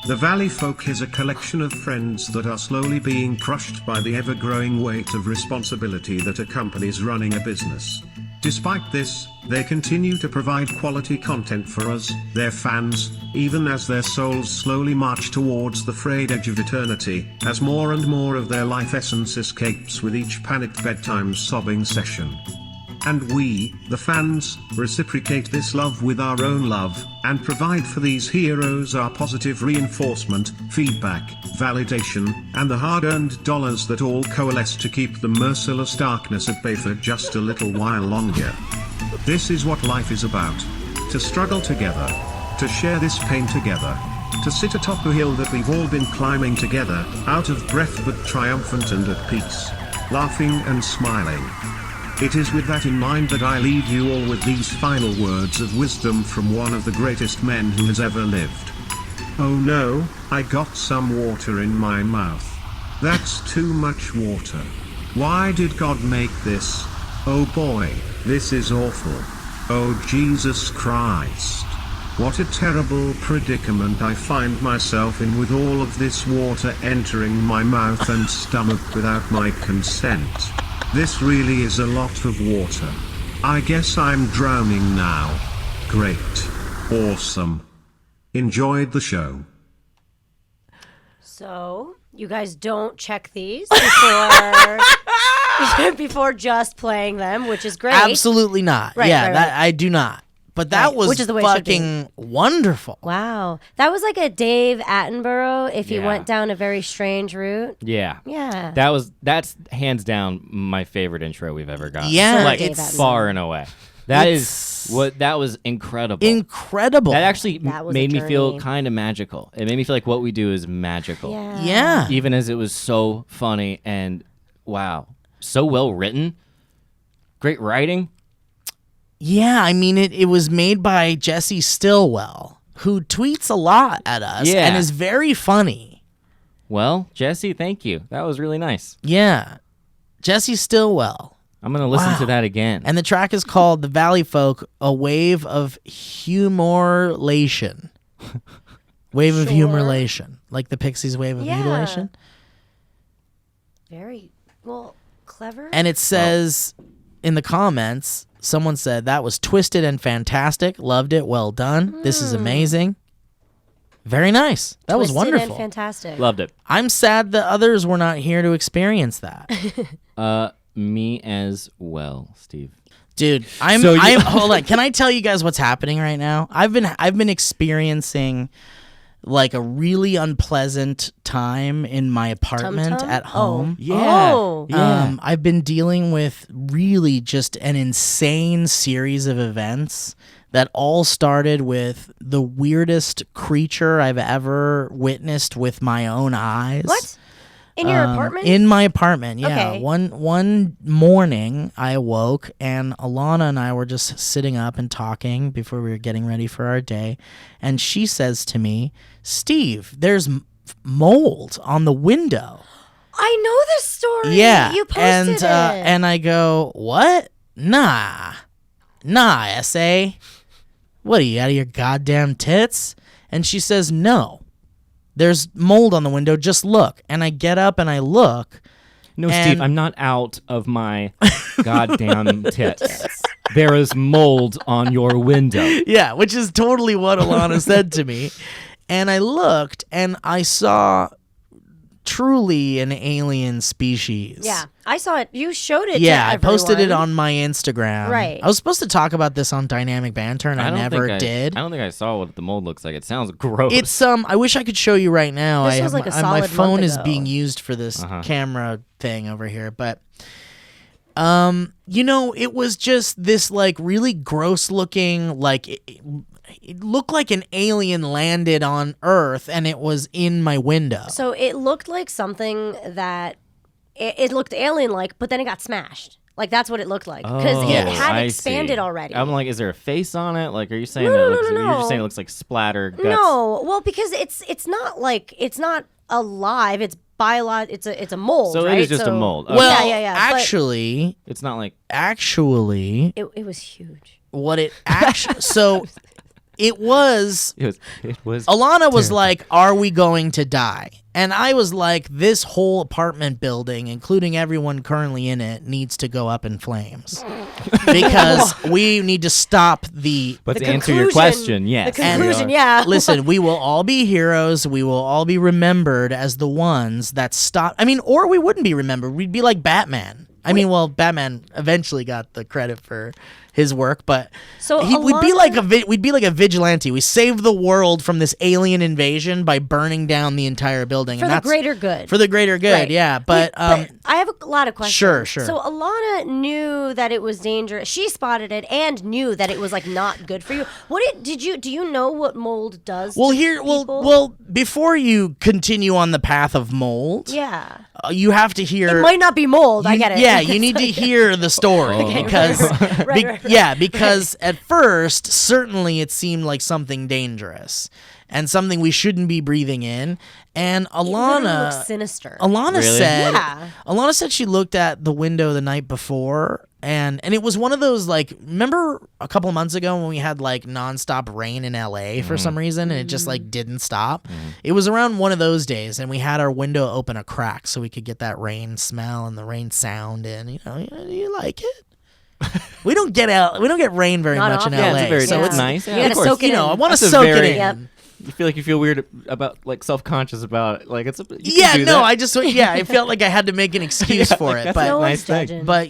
The Valley Folk is a collection of friends that are slowly being crushed by the ever-growing weight of responsibility that accompanies running a business. Despite this, they continue to provide quality content for us, their fans, even as their souls slowly march towards the frayed edge of eternity, as more and more of their life essence escapes with each panicked bedtime sobbing session. And we, the fans, reciprocate this love with our own love, and provide for these heroes our positive reinforcement, feedback, validation, and the hard-earned dollars that all coalesce to keep the merciless darkness at bay for just a little while longer. This is what life is about. To struggle together. To share this pain together. To sit atop a hill that we've all been climbing together, out of breath but triumphant and at peace. Laughing and smiling. It is with that in mind that I leave you all with these final words of wisdom from one of the greatest men who has ever lived. Oh no, I got some water in my mouth. That's too much water. Why did God make this? Oh boy, this is awful. Oh Jesus Christ. What a terrible predicament I find myself in with all of this water entering my mouth and stomach without my consent. This really is a lot of water. I guess I'm drowning now. Great. Awesome. Enjoyed the show. So, you guys don't check these before before just playing them, which is great. Absolutely not. Right, yeah, right, that right. I do not. But that Right, was which is the way it should be. fucking wonderful. Wow. That was like a Dave Attenborough if he Yeah. went down a very strange route. Yeah. Yeah. That's hands down my favorite intro we've ever gotten. Yeah, like it's- far and away. That was incredible. Incredible. That actually That was made a me feel journey. kind of magical. It made me feel like what we do is magical. Yeah. Yeah. Even as it was so funny and wow, so well written. Great writing. Yeah, I mean, it was made by Jesse Stillwell, who tweets a lot at us Yeah. and is very funny. Well, Jesse, thank you. That was really nice. Yeah. Jesse Stillwell. I'm going to listen Wow. to that again. And the track is called The Valley Folk, A Wave of Humorlation. Wave of Sure. Humorlation. Like the Pixies' Wave of Yeah. Mutilation. Very, well, clever. And it says in the comments, someone said, that was twisted and fantastic. Loved it. Well done. This is amazing. Very nice. That was Twisted wonderful. and fantastic. Loved it. I'm sad that others were not here to experience that. Me as well, Steve. Dude, So you- hold on. Can I tell you guys what's happening right now? I've been experiencing like a really unpleasant time in my apartment Tum-tum? at home. Oh. I've been dealing with really just an insane series of events that all started with the weirdest creature I've ever witnessed with my own eyes. What? In your apartment? In my apartment, yeah. Okay. One morning, I awoke, and Alana and I were just sitting up and talking before we were getting ready for our day, and she says to me, "Steve, there's mold on the window." I know this story. Yeah, You posted and it. and I go, "What? Nah, SA. What are you out of your goddamn tits?" And she says, "No. There's mold on the window. Just look." And I get up and I look. No, And- Steve, I'm not out of my goddamn tits. There is mold on your window. Yeah, which is totally what Alana said to me. And I looked and I saw truly an alien species. Yeah, I saw it. You showed it Yeah, to I posted it everyone. on my Instagram. Right. I was supposed to talk about this on Dynamic Banter and I don't never think did. I don't think I saw what the mold looks like. It sounds gross. It's I wish I could show you right now. This I was have like a my solid phone month is ago. being used for this camera thing over here, but it was just this like really gross looking like it looked like an alien landed on Earth and it was in my window. So it looked like something that it looked alien-like, but then it got smashed. Like that's what it looked like because Oh, it had I expanded see. already. I'm like, is there a face on it? Like, are you saying No, that no, it no, looks? no, You're just no. saying it looks like splatter guts. No, well, because it's not like it's not alive. It's it's a mold, So right? it is just a mold. Okay. Well, yeah. but actually, It's not like it was huge. what it actually so it was. it was. Alana was like, "Are we going to die?" And I was like, "This whole apartment building, including everyone currently in it, needs to go up in flames because we need to stop the." But The to answer your conclusion- question, yes. The conclusion, we are. yeah. Listen, we will all be heroes. We will all be remembered as the ones that stopped. I mean, or we wouldn't be remembered. We'd be like Batman. I mean, well, Batman eventually got the credit for his work, but So we'd be Alana- like a vigilante. We saved the world from this alien invasion by burning down the entire building, For and the that's greater good. for the greater good. Right. Yeah, but I have a lot of questions. Sure. So Alana knew that it was dangerous. She spotted it and knew that it was like not good for you. Do you know what mold does? well, to here, people? well, before you continue on the path of mold, Yeah. you have to hear. It might not be mold. I get it. Yeah, you need to hear the story because Right. yeah, because at first certainly it seemed like something dangerous and something we shouldn't be breathing in. And It literally Alana looks sinister. Alana Really? said Yeah. Alana said she looked at the window the night before and it was one of those like remember a couple of months ago when we had like nonstop rain in LA for some reason and it just like didn't stop. It was around one of those days and we had our window open a crack so we could get that rain smell and the rain sound in. You like it? We don't get rain very Not much in often. LA. Yeah, it's very so it's it's nice. You Yeah, gotta of course. soak it in. I want to That's a soak very- it in. Yep. You feel like you feel weird about like self-conscious about it. Like you can Yeah, do no, that. I felt like I had to make an excuse for it, that's but no nice one's thing. judging. But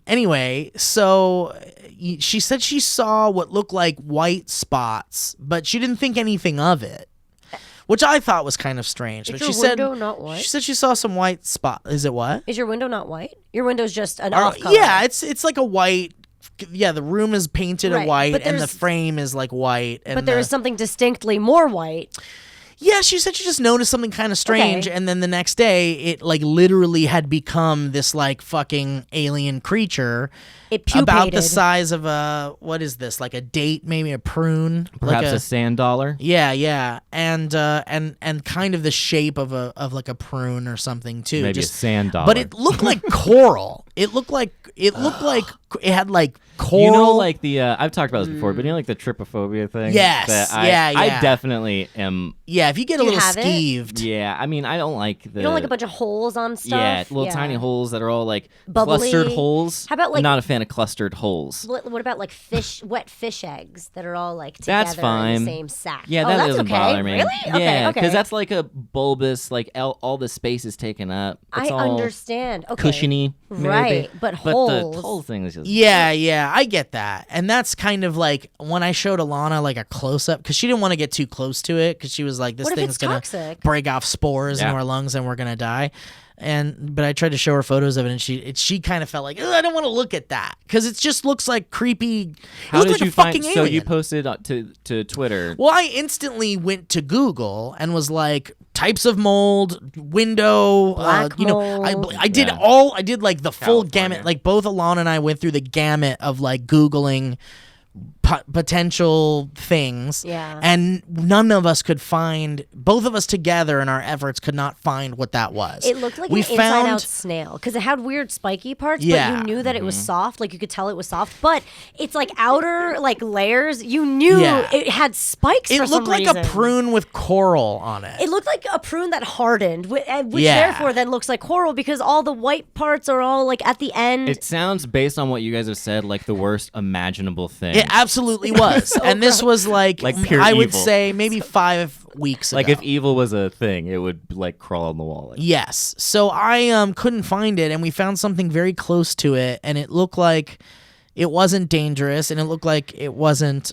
anyway, so she said she saw what looked like white spots, but she didn't think anything of it, which I thought was kind of strange. Is But your she said window not white? she said she saw some white spot. Is it what? Is your window not white? Your window's just an off color. Yeah, it's like a white. Yeah, the room is painted Right, white, but and the there's- frame is like white. And But there is something distinctly more white. Yeah, she said she just noticed something kind of strange, Okay. and then the next day, it like literally had become this like fucking alien creature, It about the pupated. size of a what is this? Like a date, maybe a prune, Perhaps like a sand dollar. yeah, and kind of the shape of like a prune or something too. Maybe Just, a sand dollar. but it looked like coral. It looked like it had like coral. You know, like the I've talked about this before, but you know, like the trypophobia thing. Yes, that yeah. I definitely am. yeah, if you get a Do you little have it? skeeved. Yeah, I mean, I don't like the. You don't like a bunch of holes on stuff? Yeah, little tiny holes that are all like Bubbly. clustered holes. How about, like- I'm not a fan of clustered holes. What about like wet fish eggs that are all like together That's in fine. the same sack? Yeah, oh, that that's doesn't okay. bother me. Really? Yeah, Okay. that's like a bulbous, like all the space is taken up. I It's all understand. Okay. cushiony, maybe. Right, but the holes. whole thing is just Yeah, I get that. And that's kind of like when I showed Alana like a close up because she didn't want to get too close to it because she was like, this What if thing's it's gonna toxic? break off spores Yeah. into our lungs and we're gonna die. But I tried to show her photos of it, and she kind of felt like, I don't want to look at that because it just looks like creepy. How it looks did like you a find? fucking So alien. you posted to Twitter. Well, I instantly went to Google and was like, types of mold, window, Black mold. I did Yeah. I did like the full California. gamut. Like both Alana and I went through the gamut of like Googling potential things. Yeah. And none of us could find, both of us together in our efforts could not find what that was. It looked like we an found, inside-out snail because it had weird spiky parts, Yeah. but you knew that it was soft. Like you could tell it was soft, but it's like outer like layers. You knew Yeah. it had spikes. It for looked some like reason. a prune with coral on it. It looked like a prune that hardened, which Yeah. therefore then looks like coral because all the white parts are all like at the end. It sounds, based on what you guys have said, like the worst imaginable thing. It absolutely was. And this was like pure I would evil. say maybe 5 weeks ago. Like if evil was a thing, it would like crawl on the wall. Like, Yes. So I couldn't find it, and we found something very close to it, and it looked like it wasn't dangerous, and it looked like it wasn't.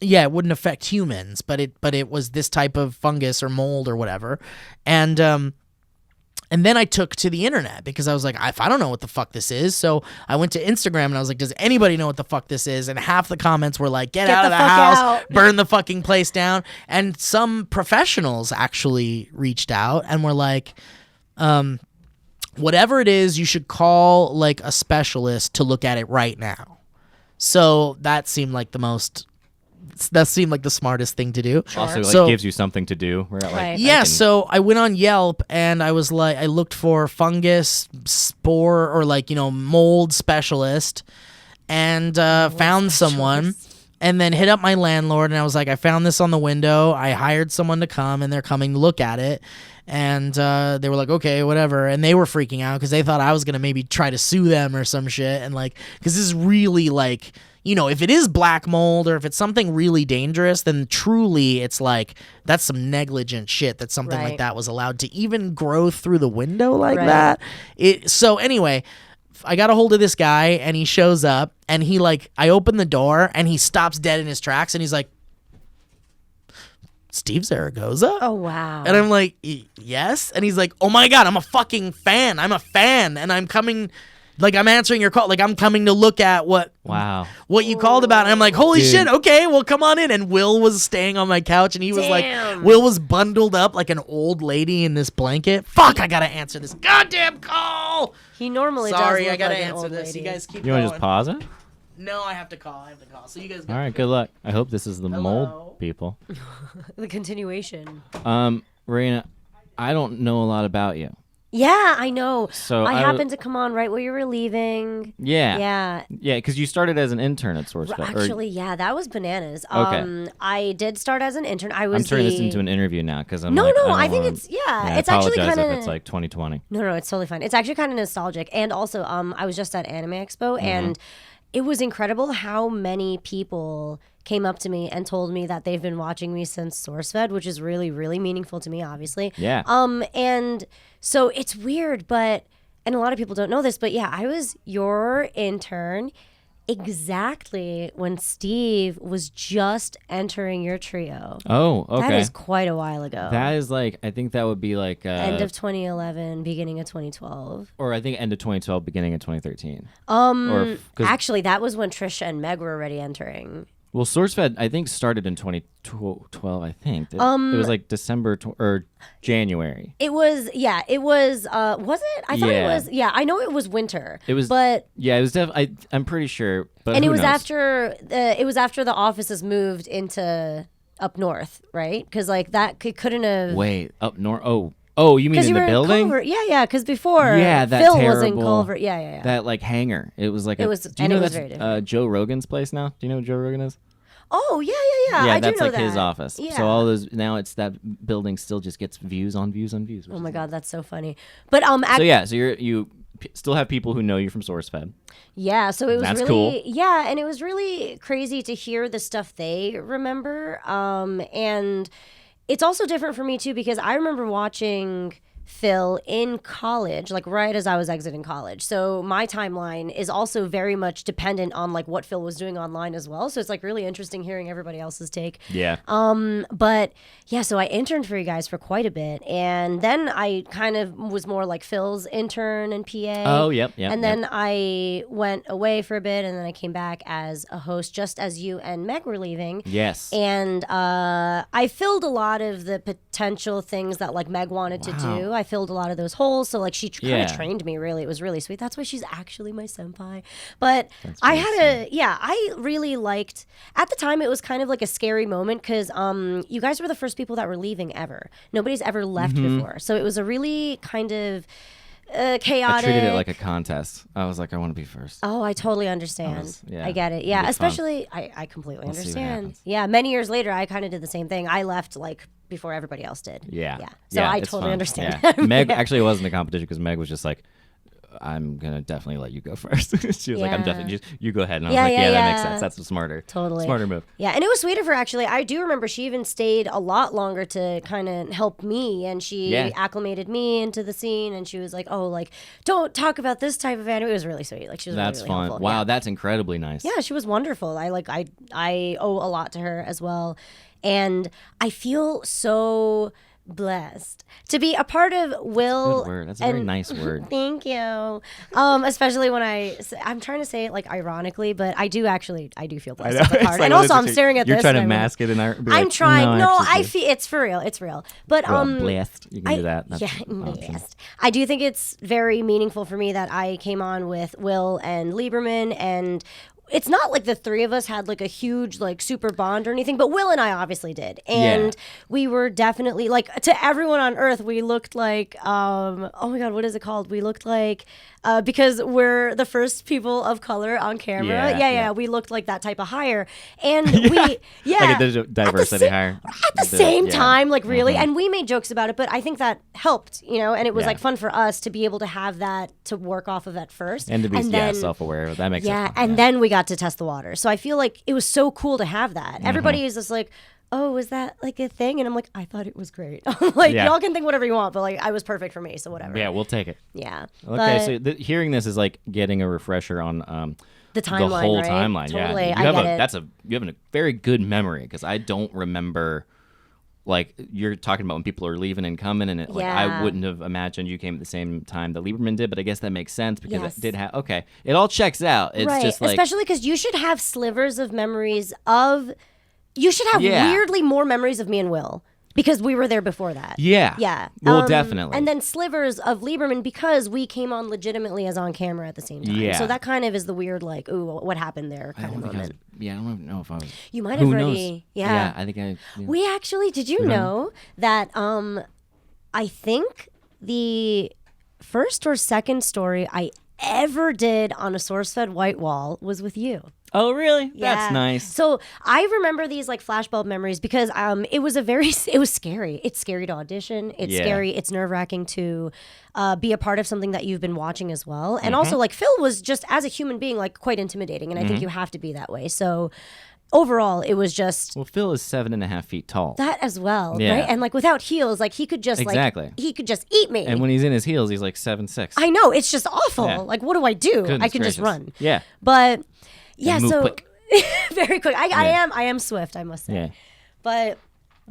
It wouldn't affect humans, but it was this type of fungus or mold or whatever, and then I took to the internet because I was like, I don't know what the fuck this is. So I went to Instagram and I was like, does anybody know what the fuck this is? And half the comments were like, get out the of the fuck house, out. burn the fucking place down. And some professionals actually reached out and were like, whatever it is, you should call like a specialist to look at it right now. So that seemed like the most that seemed like the smartest thing to do. Also, like, So- gives you something to do. Where, like, Right. Yeah, so I went on Yelp and I was like, I looked for fungus, spore, or like, mold specialist, and found someone, and then hit up my landlord, and I was like, I found this on the window. I hired someone to come, and they're coming to look at it. And they were like, okay, whatever. And they were freaking out because they thought I was going to maybe try to sue them or some shit. And like, because this is really like, if it is black mold or if it's something really dangerous, then truly it's like, that's some negligent shit that something like Right. that was allowed to even grow through the window like Right. that. So anyway, I got a hold of this guy and he shows up and he like, I open the door and he stops dead in his tracks and he's like, Steve Zaragoza? Oh, wow. And I'm like, yes? And he's like, oh my God, I'm a fucking fan. I'm a fan. And I'm coming, like, I'm answering your call. Like, I'm coming to look at what wow. you called about. And I'm like, holy Dude. shit, okay, well, come on in. And Will was staying on my couch and he was Damn. like, Will was bundled up like an old lady in this blanket. Fuck, I gotta answer this goddamn call. He normally Sorry, does look I gotta like an answer old this. lady. You guys keep You want going. to just pause it? No, I have to call. So you guys go. All right, good luck. I hope this is the Hello? mold people. The continuation. Reina, I don't know a lot about you. Yeah, I know. So I I- happened to come on right where you were leaving. Yeah. Yeah. Yeah, because you started as an intern at SourceFed. Actually, yeah, that was bananas. Okay. I did start as an intern. I was I'm turning the... this into an interview now because I'm No, like, no, don't I think wanna- it's yeah, I it's actually apologize kind of if it's like 2020. No, it's totally fine. It's actually kind of nostalgic. And also, I was just at Anime Expo, Mm-hmm. and it was incredible how many people came up to me and told me that they've been watching me since SourceFed, which is really, really meaningful to me, obviously. Yeah. And so it's weird, and a lot of people don't know this, but yeah, I was your intern exactly when Steve was just entering your trio. Oh, okay. That is quite a while ago. That is like, I think that would be like End of 2011, beginning of 2012. or I think end of 2012, beginning of 2013. Or 'cause- Actually, that was when Trisha and Meg were already entering. Well, SourceFed I think started in 2012. I think it was like December or January. It was, yeah, it was, was it? I thought it Yeah. was, yeah, I know it was winter. It was, but, yeah, it was I'm pretty sure, but and who it was knows? it was after the offices moved into up north, right? Because like that couldn't have. Wait, up north. Oh, you mean Because in you the were building? in Culver. Yeah, because before Yeah, that Phil terrible, was in Culver. Yeah. That like hangar. It was like It was- Do you and know it was that's very different. Joe Rogan's place now? Do you know who Joe Rogan is? Oh, yeah. Yeah, I that's do know like his that. office. Yeah. So all those now it's that building still just gets views on views on views. Oh my God, that's so funny. But So yeah, so you still have people who know you from SourceFed. yeah, so it was That's really cool. yeah, and it was really crazy to hear the stuff they remember. And it's also different for me too because I remember watching Phil in college, like right as I was exiting college. So my timeline is also very much dependent on like what Phil was doing online as well. So it's like really interesting hearing everybody else's take. Yeah. But yeah, so I interned for you guys for quite a bit, and then I kind of was more like Phil's intern and PA. Oh, yep. And then I went away for a bit, and then I came back as a host just as you and Meg were leaving. Yes. And I filled a lot of the potential things that like Meg wanted to do. I filled a lot of those holes. So like she kind Yeah. of trained me really. It was really sweet. That's why she's actually my senpai. But I really liked, at the time it was kind of like a scary moment because you guys were the first people that were leaving ever. Nobody's ever left before. So it was a really kind of chaotic. I treated it like a contest. I was like, I want to be first. Oh, I totally understand. yeah, I get it. it'd Yeah, be fun. especially I completely We'll see what understand. happens. Yeah, many years later, I kind of did the same thing. I left like before everybody else did. Yeah. Yeah. So I it's totally fun. understand. Yeah. Meg actually wasn't a competition because Meg was just like, I'm gonna definitely let you go first. She was like, I'm Yeah. definitely you go ahead, and I was Yeah, like, yeah, that makes yeah. sense. That's a smarter move. Yeah, and it was sweet of her actually. I do remember she even stayed a lot longer to kind of help me, and she Yeah. acclimated me into the scene. And she was like, "Oh, like don't talk about this type of anime." It was really sweet. Like she was That's really, really fun. helpful. Wow, Yeah. that's incredibly nice. Yeah, she was wonderful. I owe a lot to her as well. And I feel so blessed to be a part of Will. Good word. That's a very nice word. Thank you. Especially when I'm trying to say it like ironically, but I do feel blessed to be a part. And also I'm staring at You're this. trying to and I'm mask it, and I'm trying. No, I actually feel it's for real. It's real. But do. Blessed. You can do that. That's yeah, an option. blessed. I do think it's very meaningful for me that I came on with Will and Lieberman, and it's not like the three of us had like a huge like super bond or anything, but Will and I obviously did. And we were definitely like, to everyone on earth, we looked like, oh my God, what is it called? We looked like, because we're the first people of color on camera. Yeah. We looked like that type of hire. And we, Like a diversity hire. At the same time, like really. And we made jokes about it, but I think that helped, and it was like fun for us to be able to have that, to work off of that first. And to be self-aware. That makes sense. And then we got to test the water. So I feel like it was so cool to have that. Everybody is just like, oh, is that like a thing? And I'm like, I thought it was great. Like, y'all can think whatever you want, but like, I was perfect for me, so whatever. Yeah, we'll take it. Yeah. Okay, so hearing this is like getting a refresher on the timeline, the whole right? timeline. Totally, Yeah, I get it. You have a very good memory, because I don't remember. Like, you're talking about when people are leaving and coming, and I wouldn't have imagined you came at the same time that Lieberman did, but I guess that makes sense because it did have. Okay, it all checks out. It's just like, especially because you should have slivers of memories of. You should have weirdly more memories of me and Will. Because we were there before that. Yeah. Yeah. Well, definitely. And then slivers of Lieberman because we came on legitimately as on camera at the same time. Yeah. So that kind of is the weird, like, ooh, what happened there kind of moment. I don't even know if I was. You might have already. Knows? Yeah. Yeah, I think I. Yeah. We actually, did you know that I think the first or second story I ever did on a SourceFed white wall was with you. Oh, really? Yeah. That's nice. So I remember these like flashbulb memories because it was scary. It's scary to audition. It's scary. It's nerve-wracking to be a part of something that you've been watching as well. And also like Phil was just as a human being like quite intimidating. And I think you have to be that way. So overall, it was just... Well, Phil is 7.5 feet tall. That as well, Yeah. right? And like without heels, like he could just he could just eat me. And when he's in his heels, he's like 7'6". I know, it's just awful. Yeah. Like what do I do? Goodness I could gracious. just run. Yeah. But yeah, And move so quick. very quick. I am swift, I must say. Yeah. But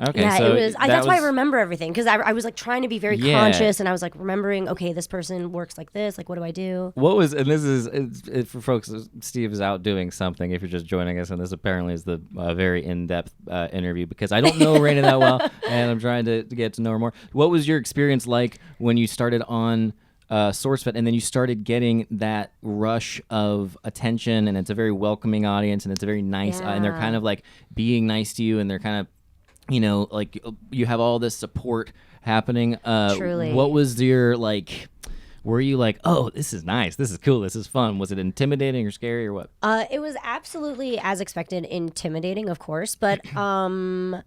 Okay. yeah, so it was. That's why I remember everything because I was like trying to be very Yeah. conscious, and I was like remembering. Okay, this person works like this. Like, what do I do? What was, and this is for folks, Steve is out doing something if you're just joining us, and this apparently is the very in-depth interview because I don't know Reina that well, and I'm trying to get to know her more. What was your experience like when you started on SourceFed, and then you started getting that rush of attention, and it's a very welcoming audience, and it's a very nice, and they're kind of like being nice to you, and they're kind of, like you have all this support happening. Truly. What was your like? Were you like, oh, this is nice, this is cool, this is fun? Was it intimidating or scary or what? It was absolutely as expected, intimidating, of course. But I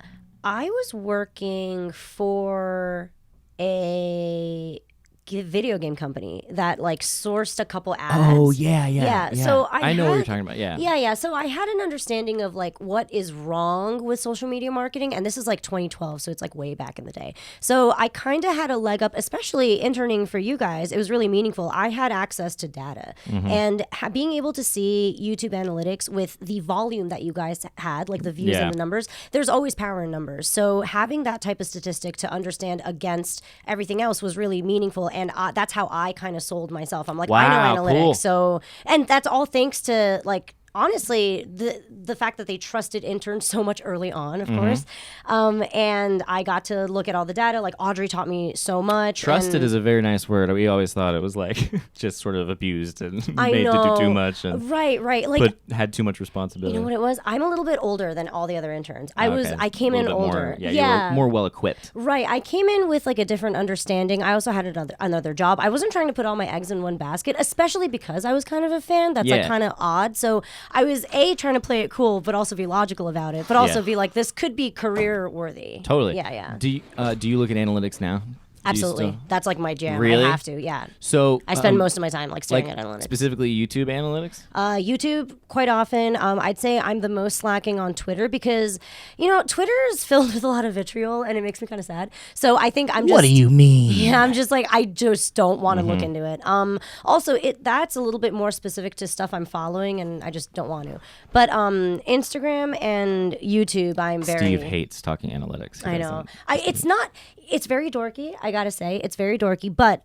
was working for a video game company that like sourced a couple ads. Oh yeah. So I know what you're talking about. Yeah. So I had an understanding of like what is wrong with social media marketing, and this is like 2012, so it's like way back in the day. So I kind of had a leg up, especially interning for you guys. It was really meaningful. I had access to data, and being able to see YouTube analytics with the volume that you guys had, like the views and the numbers. There's always power in numbers. So having that type of statistic to understand against everything else was really meaningful. And that's how I kind of sold myself. I'm like, I know analytics. Cool. So, and that's all thanks to like, honestly, the fact that they trusted interns so much early on, of course. And I got to look at all the data. Like Audrey taught me so much. Trusted is a very nice word. We always thought it was like just sort of abused and made to do too much. And right. Like, but had too much responsibility. You know what it was? I'm a little bit older than all the other interns. I came in older. You were more well equipped. Right. I came in with like a different understanding. I also had another job. I wasn't trying to put all my eggs in one basket, especially because I was kind of a fan. That's like kind of odd. So I was trying to play it cool, but also be logical about it, but also be like, this could be career worthy. Totally. Yeah. Do you look at analytics now? Absolutely. That's like my jam. Really? I have to, yeah. So I spend most of my time like staring at analytics. Specifically YouTube analytics? YouTube quite often. I'd say I'm the most slacking on Twitter because, Twitter is filled with a lot of vitriol and it makes me kind of sad. So I think I'm just... What do you mean? Yeah, I'm just like, I just don't want to look into it. Also, that's a little bit more specific to stuff I'm following and I just don't want to. But Instagram and YouTube, I'm very... Steve hates talking analytics. I know. It's very dorky. I gotta say, it's very dorky, but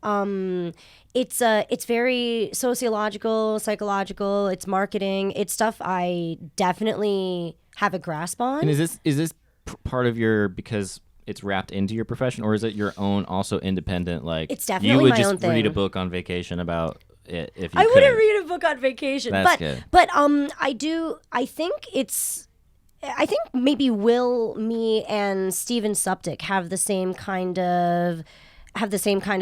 it's very sociological, psychological. It's marketing. It's stuff I definitely have a grasp on. And is this part of your, because it's wrapped into your profession, or is it your own also independent? Like it's definitely you would my just own thing. read a book on vacation about it if you I could. wouldn't read a book on vacation. That's good. But I think maybe me and Steven Suptic have the same kind of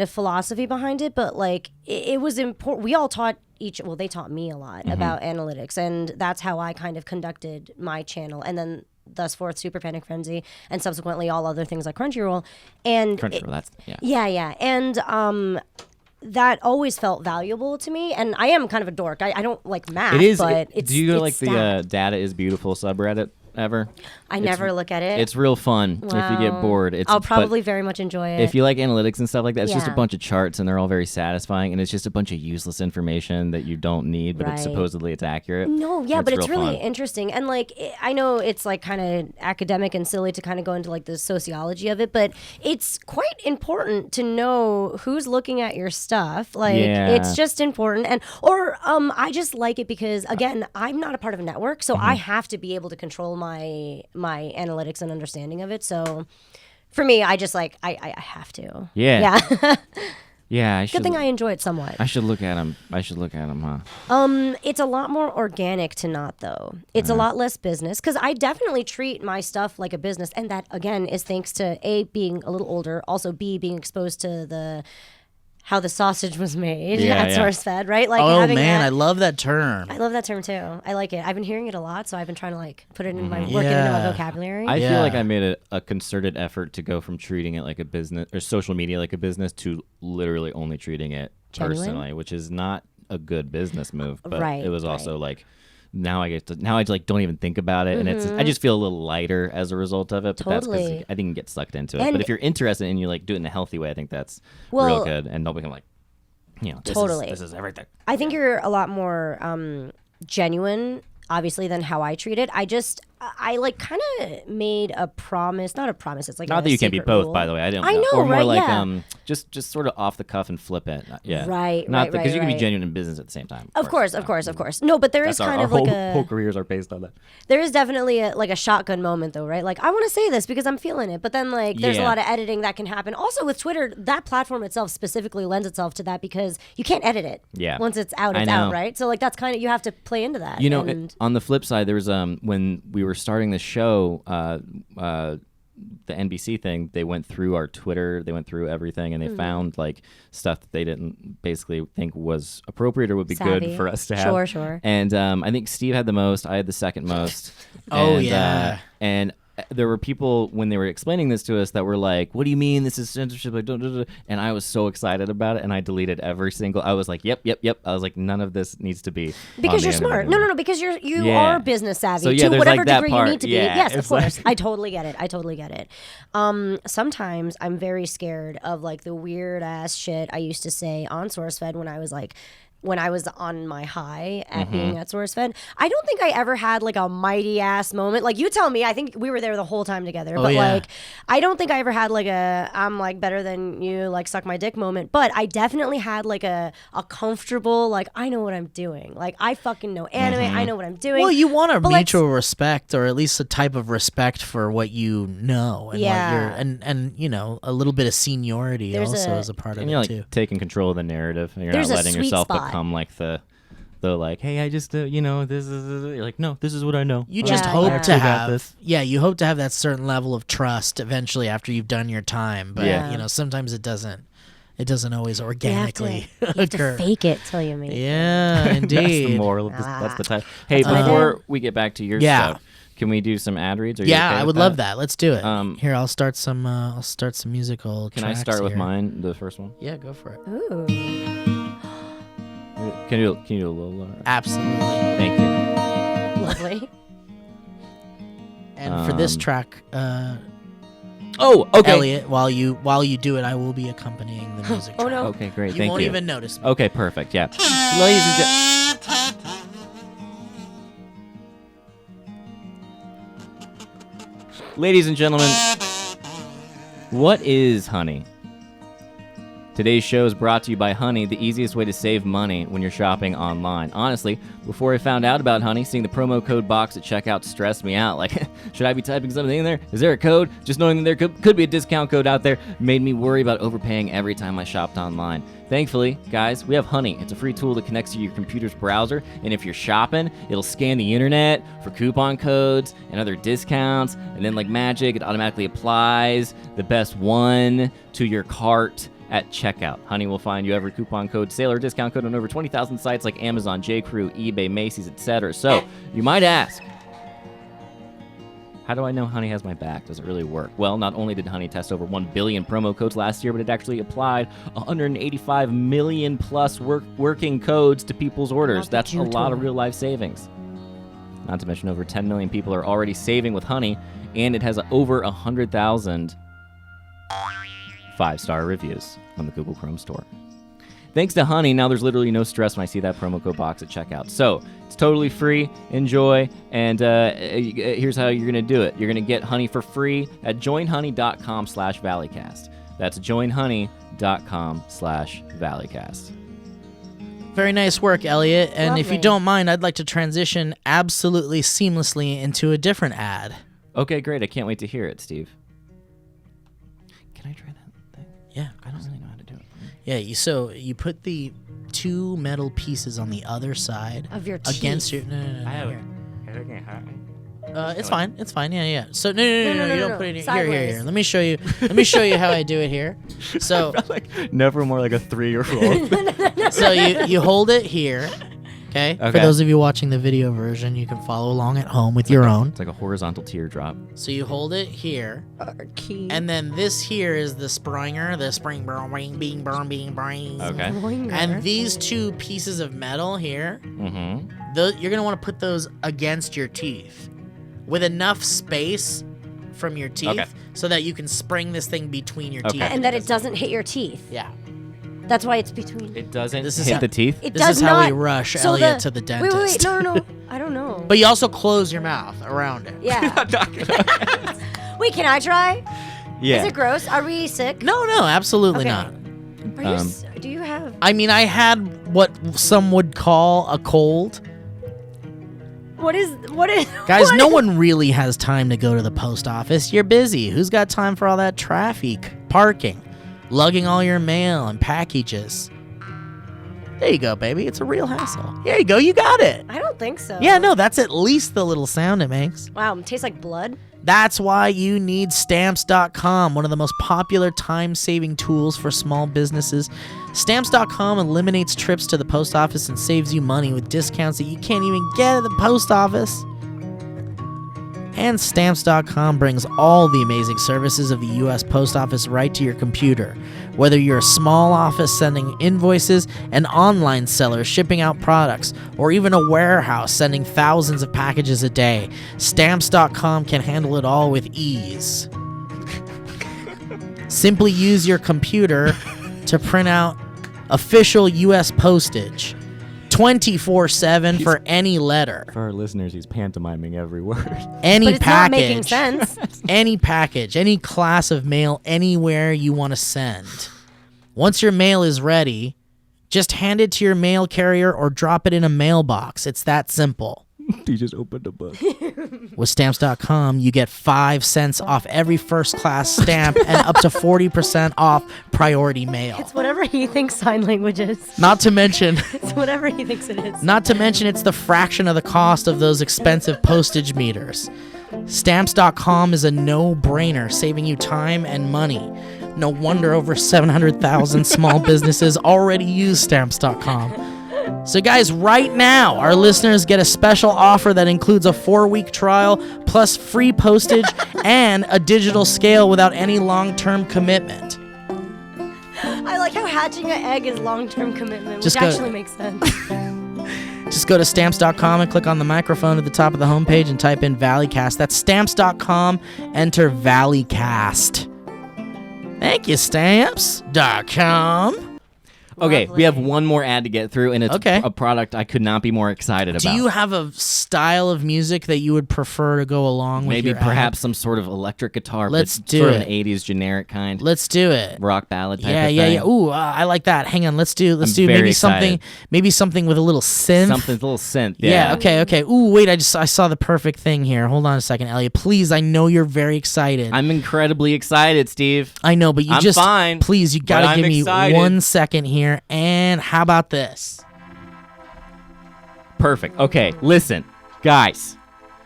philosophy behind it, but like it was important. We all taught they taught me a lot about analytics, and that's how I kind of conducted my channel, and then thus forth Super Panic Frenzy, and subsequently all other things like Crunchyroll. And yeah. And that always felt valuable to me, and I am kind of a dork. I don't like math, but it's do you it's like the Data is Beautiful subreddit ever? I never look at it. It's real fun if you get bored. I'll probably very much enjoy it. If you like analytics and stuff like that, it's just a Yeah. bunch of charts, and they're all very satisfying, and it's just a bunch of useless information that you don't need, but Right. supposedly it's accurate. No, yeah, but it's real really fun. interesting. And like, I know it's like kind of academic and silly to kind of go into like the sociology of it, but it's quite important to know who's looking at your stuff. Like, Yeah. it's just important. I just like it because, again, I'm not a part of a network, so Mm-hmm. I have to be able to control my analytics and understanding of it. So for me, I just like, I have to. Yeah. Yeah. Yeah, I should. Good thing I enjoy it somewhat. I should look at him. Huh? It's a lot more organic to not, though. It's a lot less business, because I definitely treat my stuff like a business, and that again is thanks to A, being a little older, also B, being exposed to how the sausage was made at SourceFed, right? Like, Oh having man, that, I love that term. I love that term too. I like it. I've been hearing it a lot, so I've been trying to like put it in my work it into my vocabulary. I Yeah. feel like I made a concerted effort to go from treating it like a business or social media like a business to literally only treating it Genuine? personally, which is not a good business move. But Right, it was also like now I like don't even think about it, and I just feel a little lighter as a result of it. But that's Totally. because I didn't get sucked into it. And- but if you're interested and you like do it in a healthy way, I think that's Well, real good, and don't become like, Totally. this is everything. I think you're a lot more genuine, obviously, than how I treat it. I like kind of made a promise, not a promise. It's like Not a that you can't be secret both, rule. by the way. I don't. I know, or more right? like Yeah. just sort of off the cuff and flip it. Yeah, Right, Not right, because you can be right. genuine in business at the same time. Of course. No, but there is That's kind our of whole, like a whole careers are based on that. there is definitely a shotgun moment though, right? Like, I want to say this because I'm feeling it, but then like there's a Yeah. lot of editing that can happen. Also with Twitter, that platform itself specifically lends itself to that because you can't edit it. Yeah. Once it's out, I it's out, know. right? So like that's kind of, you have to play into that. You know, and on the flip side, there was when we were starting the show, the NBC thing, they went through our Twitter, they went through everything, and they found like stuff that they didn't basically think was appropriate or would be Savvy. good for us to have. Sure. And I think Steve had the most, I had the second most. Oh, And, yeah. And there were people when they were explaining this to us that were like, "What do you mean this is censorship?" Like, don't. And I was so excited about it, and I deleted every single. I was like, "Yep." I was like, "None of this needs to be." because on you're the smart. internet. No, because you Yeah. are business savvy So, yeah, to there's, whatever like, that degree part. you need to be. Yeah, Yes, of it's course. like- I totally get it. Sometimes I'm very scared of like the weird ass shit I used to say on SourceFed when I was on my high at being at SourceFed. I don't think I ever had like a mighty ass moment. Like, you tell me, I think we were there the whole time together. But yeah. like, I don't think I ever had like a I'm like better than you, like suck my dick moment. But I definitely had like a comfortable, like, I know what I'm doing. Like, I fucking know anime. I know what I'm doing. Well, you want a But let's- mutual respect, or at least a type of respect for what you know, and Yeah. what you're, and you know, a little bit of seniority There's also a- is a part of And it you're like too. taking control of the narrative. And you're There's not a letting sweet yourself spot. become like the like, hey, I just this is. You're like, no, this is what I know. You Yeah, just yeah. hope I to actually got have, this. you hope to have that certain level of trust eventually after you've done your time. But Yeah. you know, sometimes it doesn't always you have organically to, you have to occur. fake it till you make it. Yeah, That's the indeed. moral of this. That's the title. Hey, what I before did. we get back to your Yeah. stuff, can we do some ad reads? Are you Yeah, okay I with would love that. Let's do it. Here, I'll start some musical. Can I tracks start with here. mine, the first one? Yeah, go for it. Ooh. Can you do a little? Absolutely. Thank you. Lovely. And for this track, Oh, okay. Elliot, while you do it, I will be accompanying the music. Oh, track. no. Okay, great. You Thank won't you. even notice me. Okay, perfect. Yeah. Ladies and gentlemen, what is honey? Today's show is brought to you by Honey, the easiest way to save money when you're shopping online. Honestly, before I found out about Honey, seeing the promo code box at checkout stressed me out. Like, should I be typing something in there? Is there a code? Just knowing that there could be a discount code out there made me worry about overpaying every time I shopped online. Thankfully, guys, we have Honey. It's a free tool that connects to your computer's browser, and if you're shopping, it'll scan the internet for coupon codes and other discounts, and then like magic, it automatically applies the best one to your cart at checkout. Honey will find you every coupon code, sale, or discount code on over 20,000 sites like Amazon, J.Crew, eBay, Macy's, etc. So, you might ask, how do I know Honey has my back? Does it really work? Well, not only did Honey test over 1 billion promo codes last year, but it actually applied 185 million plus working codes to people's orders. That's a lot of real-life savings. Not to mention over 10 million people are already saving with Honey, and it has over 100,000 5-star reviews on the Google Chrome store. Thanks to Honey, now there's literally no stress when I see that promo code box at checkout. So, it's totally free. Enjoy. And here's how you're going to do it. You're going to get Honey for free at joinhoney.com/Valleycast. That's joinhoney.com/Valleycast. Very nice work, Elliot. And if you Lovely. don't mind, I'd like to transition absolutely seamlessly into a different ad. Okay, great. I can't wait to hear it, Steve. Can I try that thing? Yeah. I don't really know how to do it. Yeah, you put the two metal pieces on the other side Of your against teeth. your no. Here. It's fine. Yeah. So no. You don't put it in here. Sideways. Let me show you. Let me show you how I do it here. So Never more like a 3-year-old. so you hold it here. Okay. For Okay. those of you watching the video version, you can follow along at home with your own. It's like a horizontal teardrop. So you hold it here, Key. and then this here is the springer, the spring bing bing bing bing. Okay. And these two pieces of metal here, Mm-hmm. you're gonna want to put those against your teeth, with enough space from your teeth, Okay. so that you can spring this thing between your Okay. teeth. And that it doesn't hit your teeth. Yeah. That's why it's between. It doesn't This is hit how- the teeth? It This does is how not. we rush So Elliot to the dentist. Wait. No. I don't know. But you also close your mouth around it. Yeah. Wait, can I try? Yeah. Is it gross? Are we sick? No, absolutely Okay. not. Are you? Do you have? I mean, I had what some would call a cold. What is? Guys, what no is- one really has time to go to the post office. You're busy. Who's got time for all that traffic, parking, lugging all your mail and packages? There you go, baby. It's a real hassle. Here you go. You got it. I don't think so. Yeah, no, that's at least the little sound it makes. Wow, it tastes like blood. That's why you need Stamps.com, one of the most popular time-saving tools for small businesses. Stamps.com eliminates trips to the post office and saves you money with discounts that you can't even get at the post office. And Stamps.com brings all the amazing services of the U.S. Post Office right to your computer. Whether you're a small office sending invoices, an online seller shipping out products, or even a warehouse sending thousands of packages a day, Stamps.com can handle it all with ease. Simply use your computer to print out official U.S. postage 24/7 for any letter. For our listeners, he's pantomiming every word. Any But it's not making package, sense. any package, any class of mail, anywhere you want to send. Once your mail is ready, just hand it to your mail carrier or drop it in a mailbox. It's that simple. He just opened a book. With Stamps.com, you get 5 cents off every first-class stamp and up to 40% off priority mail. It's whatever he thinks sign language is. Not to mention, It's whatever he thinks it is. it's the fraction of the cost of those expensive postage meters. Stamps.com is a no-brainer, saving you time and money. No wonder over 700,000 small businesses already use Stamps.com. So guys, right now, our listeners get a special offer that includes a 4-week trial, plus free postage and a digital scale without any long-term commitment. I like how hatching an egg is long-term commitment, which Just go- actually makes sense. Just go to Stamps.com and click on the microphone at the top of the homepage and type in Valleycast. That's Stamps.com, enter Valleycast. Thank you, Stamps.com. Okay, we have Lovely. one more ad to get through, and it's Okay. a product I could not be more excited about. Do you have a style of music that you would prefer to go along with Maybe your ad? perhaps some sort of electric guitar, Let's but do sort of it. an 80s generic kind. Let's do it. Rock ballad type Yeah, of yeah, thing. yeah. Ooh, I like that. Hang on, let's do I'm maybe very something excited. with a little synth. Something, a little synth. Yeah. Okay. Ooh, wait. I saw the perfect thing here. Hold on a second, Elliot. Please, I know you're very excited. I'm incredibly excited, Steve. I know, but you I'm just fine, please, you but gotta I'm give me excited. 1 second here. And how about this? Perfect. Okay, listen, guys.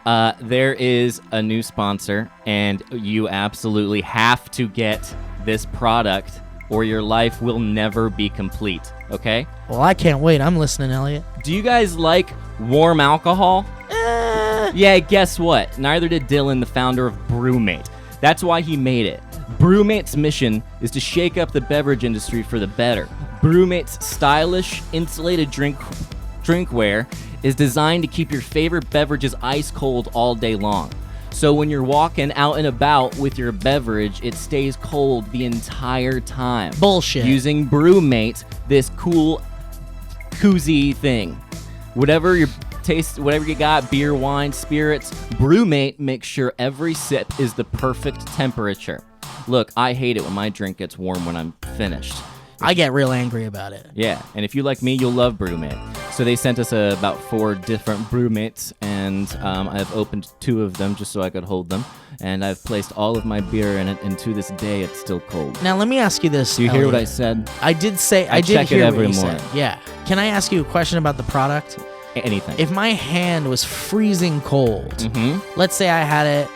There is a new sponsor, and you absolutely have to get this product, or your life will never be complete. Okay? Well, I can't wait. I'm listening, Elliot. Do you guys like warm alcohol? Yeah, guess what? Neither did Dylan, the founder of Brewmate. That's why he made it. Brewmate's mission is to shake up the beverage industry for the better. Brewmate's stylish, insulated drinkware is designed to keep your favorite beverages ice cold all day long. So when you're walking out and about with your beverage, it stays cold the entire time. Bullshit. Using Brewmate, this cool koozie thing. Whatever your taste, whatever you got, beer, wine, spirits, Brewmate makes sure every sip is the perfect temperature. Look, I hate it when my drink gets warm when I'm finished. I get real angry about it. Yeah, and if you like me, you'll love Brewmate. So they sent us about 4 different Brewmates, and I've opened 2 of them just so I could hold them, and I've placed all of my beer in it, and to this day, it's still cold. Now let me ask you this. Do you hear what I Elliot. said? I did say I did check it hear every what you morning. said. Yeah. Can I ask you a question about the product? Anything. If my hand was freezing cold, Mm-hmm. let's say I had it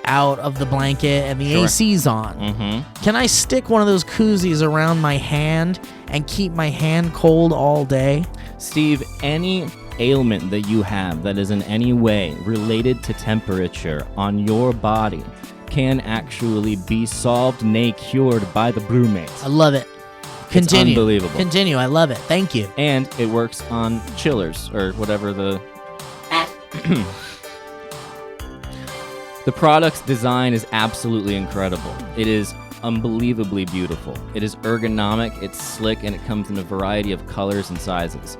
out of the blanket and the Sure. AC's on, Mm-hmm. can I stick one of those koozies around my hand and keep my hand cold all day? Steve, any ailment that you have that is in any way related to temperature on your body can actually be solved, nay cured by the Brewmate. I love it. Continue. unbelievable. Continue. I love it. Thank you. And it works on chillers, or whatever the... The product's design is absolutely incredible. It is unbelievably beautiful. It is ergonomic, it's slick, and it comes in a variety of colors and sizes,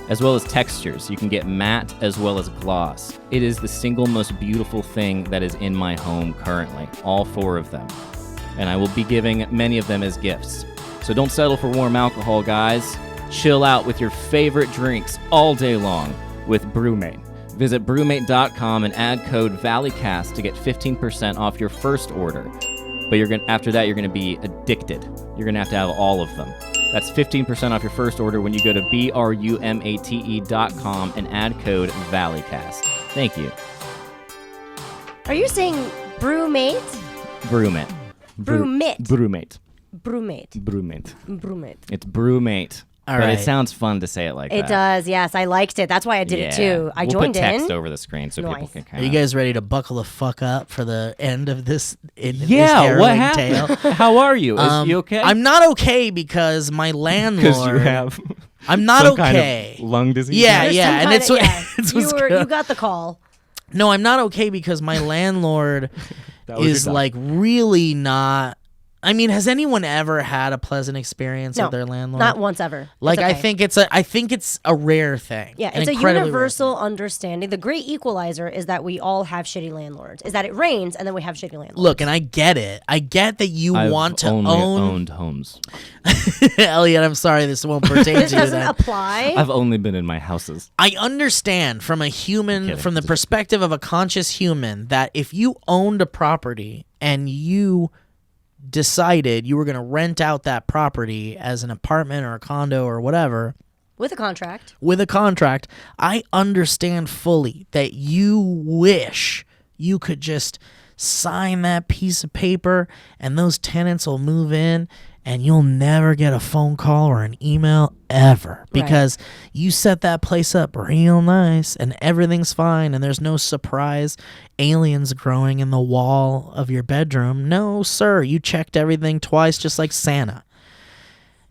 as well as textures. You can get matte as well as gloss. It is the single most beautiful thing that is in my home currently, all 4 of them. And I will be giving many of them as gifts. So don't settle for warm alcohol, guys. Chill out with your favorite drinks all day long with Brewmate. Visit brewmate.com and add code Valleycast to get 15% off your first order. But after that, you're going to be addicted. You're going to have all of them. That's 15% off your first order when you go to brumate.com and add code Valleycast. Thank you. Are you saying brewmate? Brewmate. Brewmate. Brewmate. Brewmate. Brewmate. Brewmate. It's Brewmate. All but right. it sounds fun to say it like It that. does, yes. I liked it. That's why I did it too. I we'll joined put text in. over the screen so people Nice. can Are kind you of... guys ready to buckle the fuck up for the end of this? This Yeah, what harrowing happened? tale? How are you? Is you okay? I'm not okay because my landlord. Because you have I'm not some okay. kind of lung disease. Yeah, There's yeah, some and kind it's of- what yeah. it's what's you go- got the call. No, I'm not okay because my landlord That was your is dog. like really not. I mean, has anyone ever had a pleasant experience No, with their landlord? not once ever. Like It's I okay. think it's a rare thing. Yeah, an it's a incredibly rare universal understanding. The great equalizer is that we all have shitty landlords. Is that it rains and then we have shitty landlords. Look, and I get it. I get that you I've want to only own. owned homes. Elliot, I'm sorry, this won't pertain this to you. doesn't then. apply. I've only been in my houses. I understand from a human, kidding. from the perspective of a conscious human, that if you owned a property and you decided you were going to rent out that property as an apartment or a condo or whatever With a contract. with a contract, I understand fully that you wish you could just sign that piece of paper and those tenants will move in and you'll never get a phone call or an email ever because you set that place up real nice and everything's fine and there's no surprise aliens growing in the wall of your bedroom. No, sir, you checked everything twice just like Santa.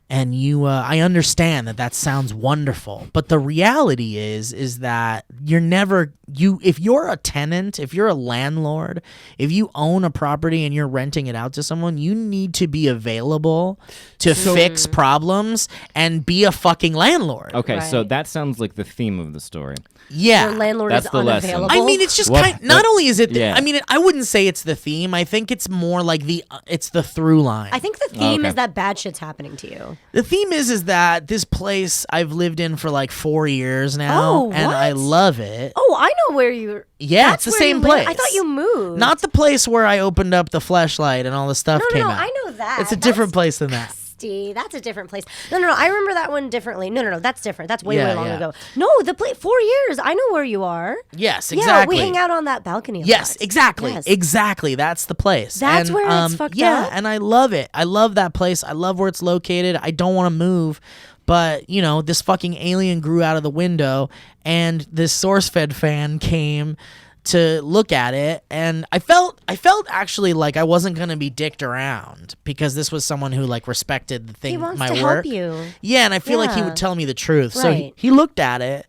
And I understand that sounds wonderful, but the reality is that you're never if you're a tenant, if you're a landlord, if you own a property and you're renting it out to someone, you need to be available to fix problems and be a fucking landlord. Okay, so Right. that sounds like the theme of the story. Yeah. Your landlord That's is the lesson. unavailable. I mean, it's just What? not only is it, Yeah. I mean, I wouldn't say it's the theme. I think it's more like it's the through line. I think the theme Okay. is that bad shit's happening to you. The theme is that this place I've lived in for like 4 years now, Oh, and I what? love it. Oh, I know where you're. Yeah, That's it's the where you same live. place. I thought you moved. Not the place where I opened up the fleshlight and all the stuff No, came no, out. I know that. It's a different place than that. Nasty. That's a different place. No. I remember that one differently. No. That's different. That's way Yeah, long yeah. ago. No, the place. 4 years. I know where you are. Yes, Yeah, exactly. we hang out on that balcony. a Yes, lot. exactly. Yes. Exactly. That's the place. That's and, where it's fucked yeah, up. and I love it. I love that place. I love where it's located. I don't want to move. But, this fucking alien grew out of the window and this SourceFed fan came to look at it, and I felt actually like I wasn't going to be dicked around because this was someone who like respected the thing He wants my to work. help you. Yeah, and I feel like he Yeah. would tell me the truth. So Right. he looked at it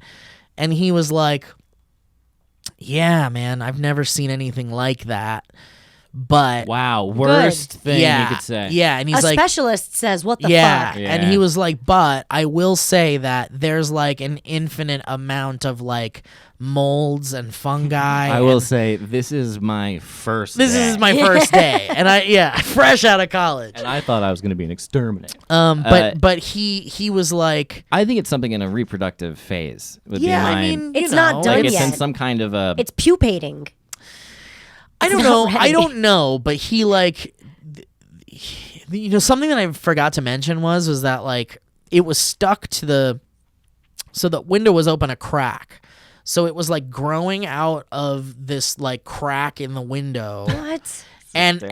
and he was like, "Yeah, man, I've never seen anything like that." But Wow, worst thing yeah, you could say. yeah, and he's A like, specialist says, "What the yeah, fuck?" and he was like, "But I will say that there's like an infinite amount of like molds and fungi." I will and say this is my first. This day. is my first day, and fresh out of college. And I thought I was going to be an exterminator. But he was like, I think it's something in a reproductive phase. Would yeah, be I mine. mean, It's you not know, done like like, it's in yet. some kind of a. It's pupating. I don't It's know. not I ready. don't know, but he like, something that I forgot to mention was that like it was stuck to so the window was open a crack, so it was like growing out of this like crack in the window, What? and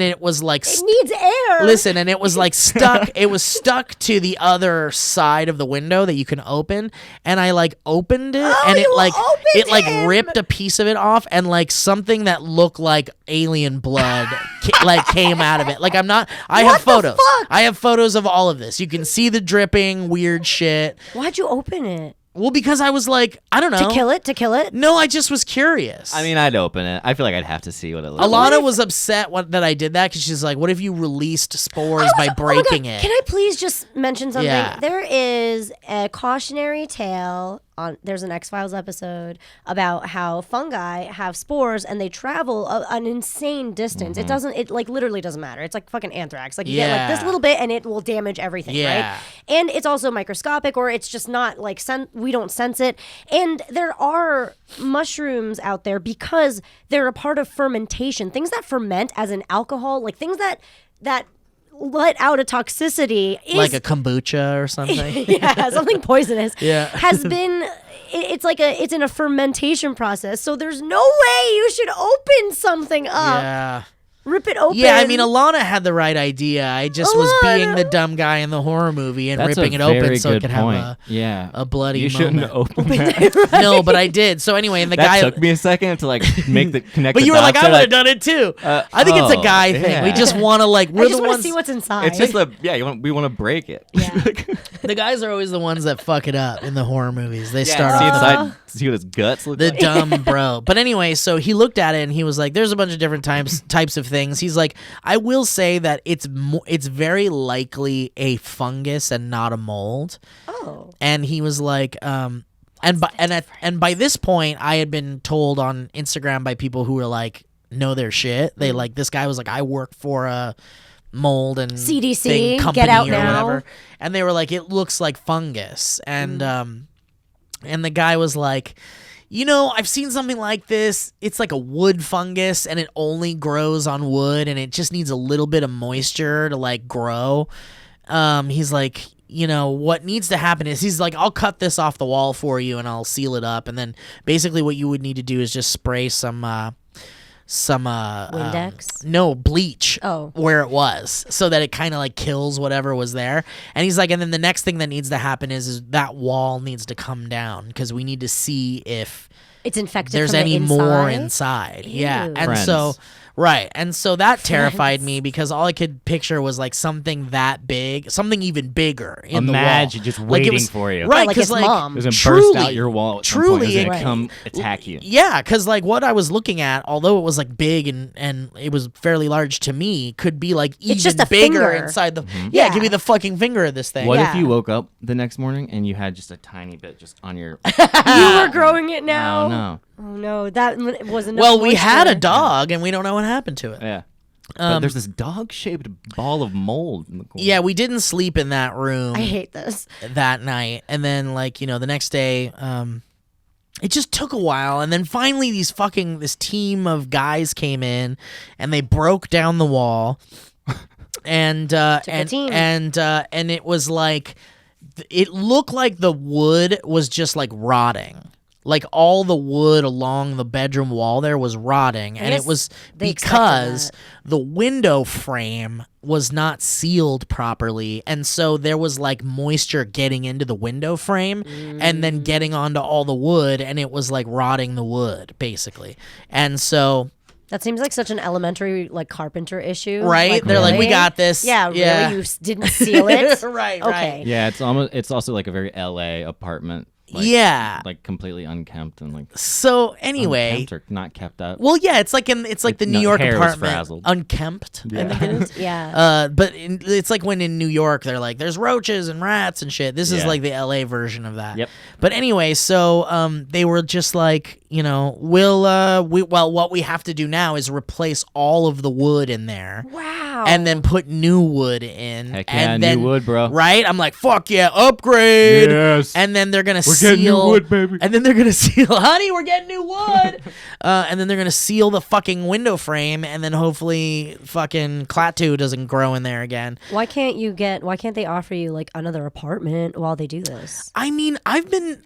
it was like It needs air. listen, and it was like stuck. It was stuck to the other side of the window that you can open, and I like opened it, and it you like opened him! ripped a piece of it off, and like something that looked like alien blood came out of it. Like I What have the photos. fuck? I have photos of all of this. You can see the dripping, weird shit. Why'd you open it? Well, because I was like, I don't know. To kill it? To kill it? No, I just was curious. I mean, I'd open it. I feel like I'd have to see what it looks like. Alana was upset that I did that because she's like, "What if you released spores by Oh my breaking God. it?" Can I please just mention something? Yeah. There is a cautionary tale on. There's an X-Files episode about how fungi have spores and they travel an insane distance. It doesn't. It like literally doesn't matter. It's like fucking anthrax. Like you get like this Yeah. little bit and it will damage everything. Yeah. Right. And it's also microscopic, or it's just not like we don't sense it. And there are mushrooms out there because they're a part of fermentation. Things that ferment as an alcohol, like things that let out a toxicity is Like a kombucha or something. yeah, something poisonous. Yeah. has been. It's in a fermentation process. So there's no way you should open something up, Yeah. rip it open. Yeah, I mean, Alana had the right idea. I just was being Alana. the dumb guy in the horror movie and That's ripping a it open very so it good could point. have yeah. a bloody You shouldn't moment. open that. No, but I did. So anyway, and the That guy. took me a second to like make the connection. But you were like, I would have done it too. I think it's a oh, guy thing. We yeah. just want to like. I We're just the want to ones. see what's inside. It's just we want to break it. Yeah. The guys are always the ones that fuck it up in the horror movies. They Yeah, start see off inside, see what his guts look the like. dumb bro. But anyway, so he looked at it and he was like, "There's a bunch of different types of things." He's like, "I will say that it's very likely a fungus and not a mold." Oh. And he was like, and by this point, I had been told on Instagram by people who were like, know their shit. They like, this guy was like, "I work for a mold and CDC, thing get company out or now." whatever," and they were like, "It looks like fungus," and the guy was like, "I've seen something like this. It's like a wood fungus, and it only grows on wood, and it just needs a little bit of moisture to like grow." He's like, what needs to happen is he's like, "I'll cut this off the wall for you, and I'll seal it up, and then basically what you would need to do is just spray some Windex? no bleach Oh. where it was so that it kind of like kills whatever was there." And he's like, "And then the next thing that needs to happen is that wall needs to come down because we need to see if It's infected. there's from the any more inside? inside." Yeah. Ew. And Friends. so Right. And so that terrified me because all I could picture was like something that big, something even bigger in the wall. Imagine just Like, waiting it was, for you. Right, Yeah, like because its mom. It was truly, gonna burst out your wall at some point. It was truly, gonna come attack you. Yeah, because like what I was looking at, although it was like big and it was fairly large to me, could be like even just a bigger finger. inside the. Mm-hmm. Yeah, Yeah. give me the fucking finger of this thing. What Yeah. if you woke up the next morning and you had just a tiny bit just on your? You were growing it now. Oh no. Oh no, that wasn't. Well, we had a dog and we don't know what happened to it. Yeah. But there's this dog-shaped ball of mold in the corner. Yeah, we didn't sleep in that room I hate this. that night, and then like the next day, it just took a while, and then finally this team of guys came in, and they broke down the wall, and a team. and it was like it looked like the wood was just like rotting. Like all the wood along the bedroom wall there was rotting, and guess it was they because expected the window frame was not sealed properly, and so there was like moisture getting into the window frame and then getting onto all the wood, and it was like rotting the wood basically. And so That seems like such an elementary like carpenter issue. right, Like, they're like, we really? got this. Yeah, yeah. really? You didn't seal it? Right, Okay. right. Yeah, it's also like a very LA apartment. Like, Yeah. Like completely unkempt and like So anyway, unkempt or not kept up. well, yeah, it's like the New York hair was apartment, frazzled. unkempt. I think it is. Yeah. But it's like when in New York they're like, there's roaches and rats and shit. This is Yeah. like the LA version of that. Yep. But anyway, so they were just like, what we have to do now is replace all of the wood in there. Wow. And then put new wood in. Heck yeah, and new then, wood, bro. Right? I'm like, fuck yeah, upgrade. Yes. And then they're gonna We're seal. getting new wood, baby. And then they're gonna seal, honey, we're getting new wood. And then they're gonna seal the fucking window frame, and then hopefully fucking Klaatu doesn't grow in there again. why can't they offer you like another apartment while they do this? I mean, it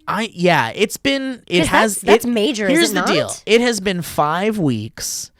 'Cause has that's major, is Here's it the not? deal. It has been 5 weeks,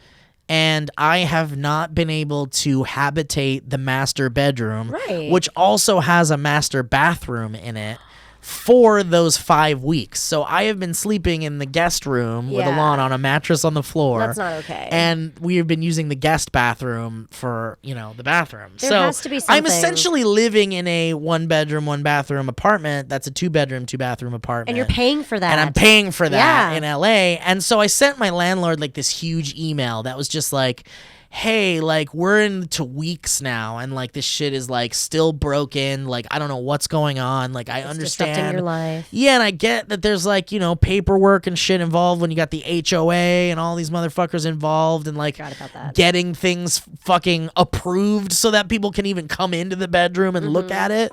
and I have not been able to habitate the master bedroom, Right. which also has a master bathroom in it, for those 5 weeks. So I have been sleeping in the guest room with Yeah. Alon on a mattress on the floor. That's not okay. And we have been using the guest bathroom for, the bathroom. There so has to be I'm something. essentially living in a 1-bedroom, 1-bathroom apartment. That's a 2-bedroom, 2-bathroom apartment. And you're paying for that. And I'm paying for that Yeah. in LA. And so I sent my landlord like this huge email that was just like, hey, like we're into weeks now, and like this shit is like still broken. Like I don't know what's going on. Like I It's disrupting understand your life. Yeah, and I get that there's like, paperwork and shit involved when you got the HOA and all these motherfuckers involved, and like Forgot about that. getting things fucking approved so that people can even come into the bedroom and look at it.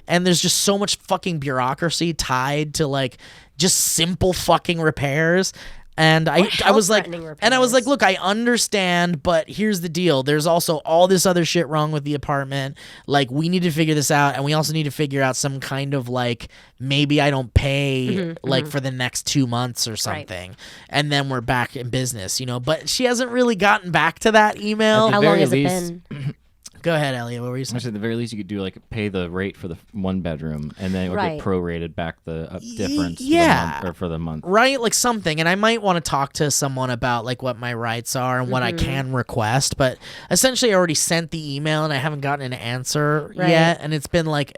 And there's just so much fucking bureaucracy tied to like just simple fucking repairs. And I was like, health-threatening look, repairs? I understand, but here's the deal. There's also all this other shit wrong with the apartment. Like, we need to figure this out, and we also need to figure out some kind of like, maybe I don't pay like for the next 2 months or something, and then we're back in business, But she hasn't really gotten back to that email. At the How long very has it least- been? Go ahead, Elliot. What were you I saying? said at the very least you could do like pay the rate for the 1-bedroom, and then it would Right. get prorated back the difference yeah. for the month. Right, like something. And I might want to talk to someone about like what my rights are and what I can request. But essentially, I already sent the email and I haven't gotten an answer Right. yet. And it's been like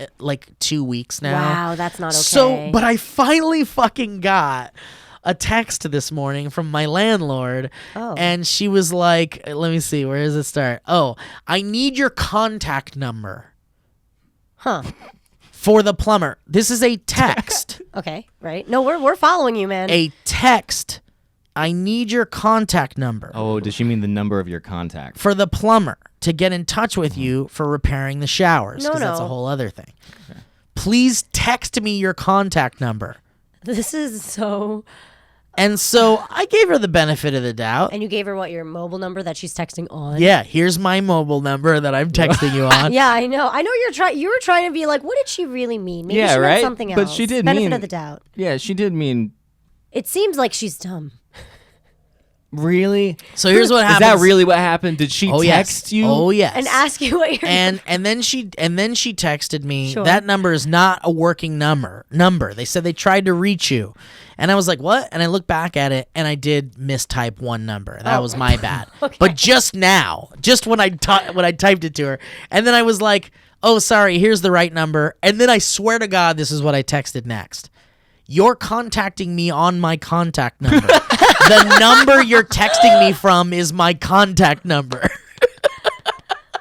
2 weeks now. Wow, that's not okay. So, but I finally fucking got a text this morning from my landlord, Oh. and she was like, let me see, where does it start? Oh, I need your contact number Huh. for the plumber. This is a text. Okay. Right. No, we're following you, man. A text. I need your contact number Oh, does she mean the number of your contact? for the plumber to get in touch with you for repairing the showers, No, because that's a no. whole other thing. Please text me your contact number. This is so. And so I gave her the benefit of the doubt. And you gave her what, your mobile number that she's texting on? Yeah, here's my mobile number that I'm texting you on. Yeah, I know. I know you were trying to be like, what did she really mean? Maybe Yeah, she meant right? something But else. she did Benefit mean- of the doubt. Yeah, she did mean. It seems like she's dumb. Really? So here's what Is happens. that really what happened? Did she text you? Oh yes. And ask you what you're and then she texted me, Sure. that number is not a working number. They said they tried to reach you. And I was like, what? And I looked back at it, and I did mistype one number. That was my bad. Okay. But just now, just when I typed it to her, and then I was like, oh, sorry, here's the right number. And then I swear to God, this is what I texted next. You're contacting me on my contact number. The number you're texting me from is my contact number.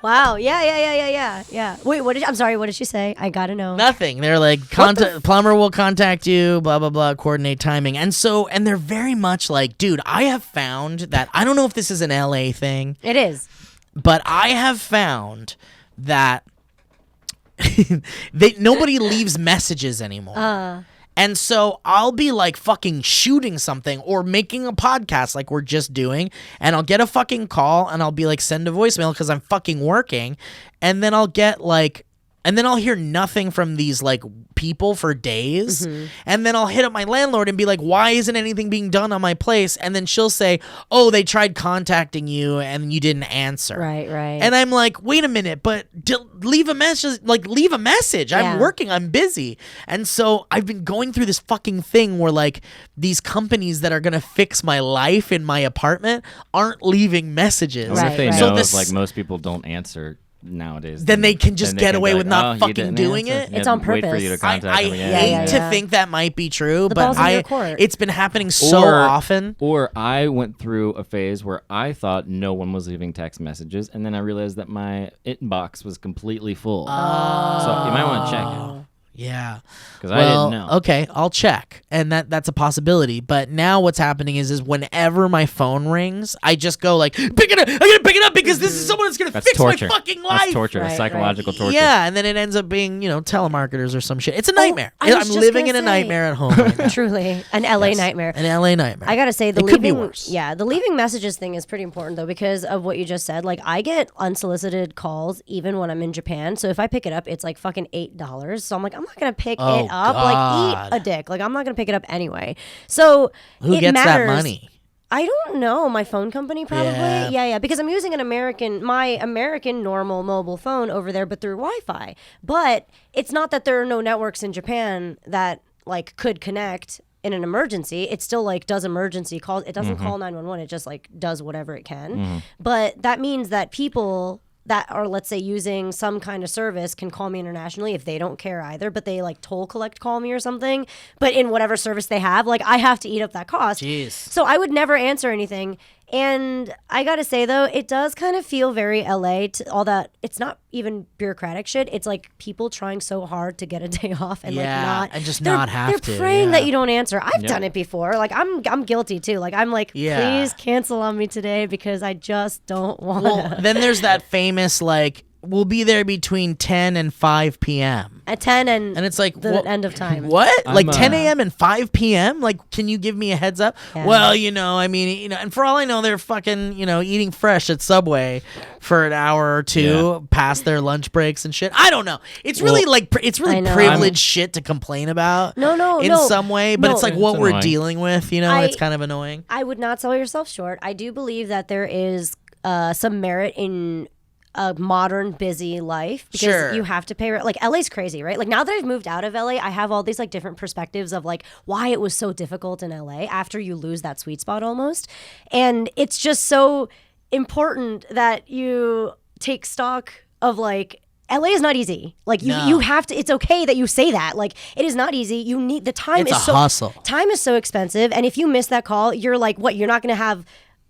Wow. Yeah. Wait, I'm sorry, what did she say? I gotta know. Nothing. They're like, plumber will contact you, blah, blah, blah, coordinate timing. And they're very much like, dude, I have found that, I don't know if this is an LA thing, It is. but I have found that nobody leaves messages anymore. And so I'll be like fucking shooting something or making a podcast like we're just doing, and I'll get a fucking call and I'll be like, send a voicemail because I'm fucking working, and then I'll get like, and then I'll hear nothing from these like people for days, and then I'll hit up my landlord and be like, why isn't anything being done on my place? And then she'll say, oh, they tried contacting you and you didn't answer. Right. And I'm like, wait a minute, but leave a message. Like, leave a message. Yeah. I'm working. I'm busy. And so I've been going through this fucking thing where like these companies that are gonna fix my life in my apartment aren't leaving messages. I wonder if they Right. know So this- if like most people don't answer nowadays. Then they can just then they get can away be with like, not "Oh, you fucking didn't doing answer." it? It's on Wait for you to purpose. contact I them again. hate to Yeah. think that might be true, The but ball's in your court. it's been happening so Or- often. Or I went through a phase where I thought no one was leaving text messages, and then I realized that my inbox was completely full. So you might want to check it Yeah. because I didn't know. Okay, I'll check. And that's a possibility. But now what's happening is whenever my phone rings, I just go like, pick it up. I gotta pick it up because this is someone that's gonna That's fix torture. my fucking life. That's torture. That's Right, psychological torture. Yeah, and then it ends up being, telemarketers or some shit. It's a nightmare. I was I'm just living gonna in a say. nightmare at home right now. Truly. An LA nightmare. An LA nightmare. I gotta say, the It leaving, could be worse. Yeah, the leaving messages thing is pretty important though because of what you just said. Like, I get unsolicited calls even when I'm in Japan. So if I pick it up, it's like fucking $8. So I'm like, I'm not gonna pick Oh, it up. God. Like, eat a dick. Like, I'm not gonna pick it up anyway. So Who it gets matters. that money? I don't know. My phone company probably. Yeah. Yeah, because I'm using my American normal mobile phone over there, but through Wi-Fi. But it's not that there are no networks in Japan that like could connect in an emergency. It still like does emergency calls. It doesn't call 911. It just like does whatever it can. But that means that people that are, let's say, using some kind of service can call me internationally if they don't care either, but they like toll collect call me or something. But in whatever service they have, like I have to eat up that cost. Jeez. So I would never answer anything. And I gotta say though, it does kind of feel very LA to all that. It's not even bureaucratic shit. It's like people trying so hard to get a day off and Yeah, like not and just they're- not have they're to, praying yeah. that you don't answer. I've done it before. Like I'm guilty too. Like I'm like, Yeah. please cancel on me today because I just don't want Well, then there's that famous like, we'll be there between 10 and 5 p.m. at 10 and And it's like, the end of time. What? Like I'm, 10 a.m. and 5 p.m.? Like, can you give me a heads up? Yeah. Well, and for all I know, they're fucking, eating fresh at Subway for an hour or two past their lunch breaks and shit. I don't know. It's really it's I really know. privileged shit to complain about. No, in no. some way, but No. it's like what It's we're annoying. dealing with. It's kind of annoying. I would not sell yourself short. I do believe that there is some merit in a modern busy life because Sure. you have to pay like LA's crazy, right? Like now that I've moved out of LA, I have all these like different perspectives of like why it was so difficult in LA after you lose that sweet spot almost. And it's just so important that you take stock of like LA is not easy. Like you have to. It's okay that you say that. Like it is not easy. You need the time. It's is a so hustle. Time is so expensive, and if you miss that call, you're like, what? You're not gonna have.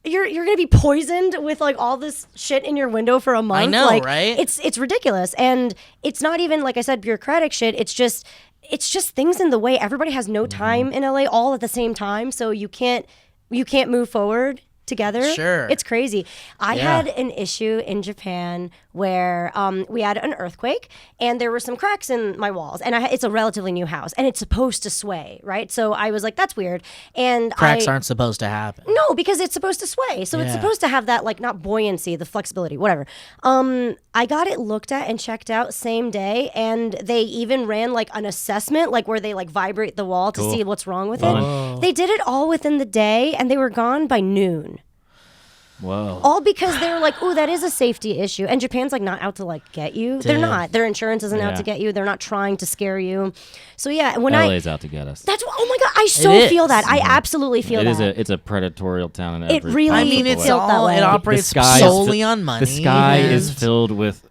You're gonna be poisoned with like all this shit in your window for a month. I know, like, right? It's ridiculous, and it's not even like I said bureaucratic shit. It's just things in the way. Everybody has no time in LA all at the same time, so you can't move forward together. Sure. It's crazy. I Yeah. had an issue in Japan where we had an earthquake and there were some cracks in my walls, and it's a relatively new house and it's supposed to sway, right? So I was like, that's weird. And Cracks aren't supposed to happen. no, because it's supposed to sway. So it's Yeah. supposed to have that like not buoyancy, the flexibility, whatever. I got it looked at and checked out same day, and they even ran like an assessment, like where they like vibrate the wall to see what's wrong with it. They did it all within the day, and they were gone by noon. Whoa. All because they're like, oh, that is a safety issue. And Japan's like not out to like get you. They're Dude. not. Their insurance isn't out Yeah. to get you. They're not trying to scare you. So yeah, when LA's out to get us. that's what, oh my God, I so is. feel that. I absolutely feel It that. is it's a predatorial town in It every really I possible mean, it's way. felt that all way. it The operates sky is solely fi- on money. The sky is and- filled with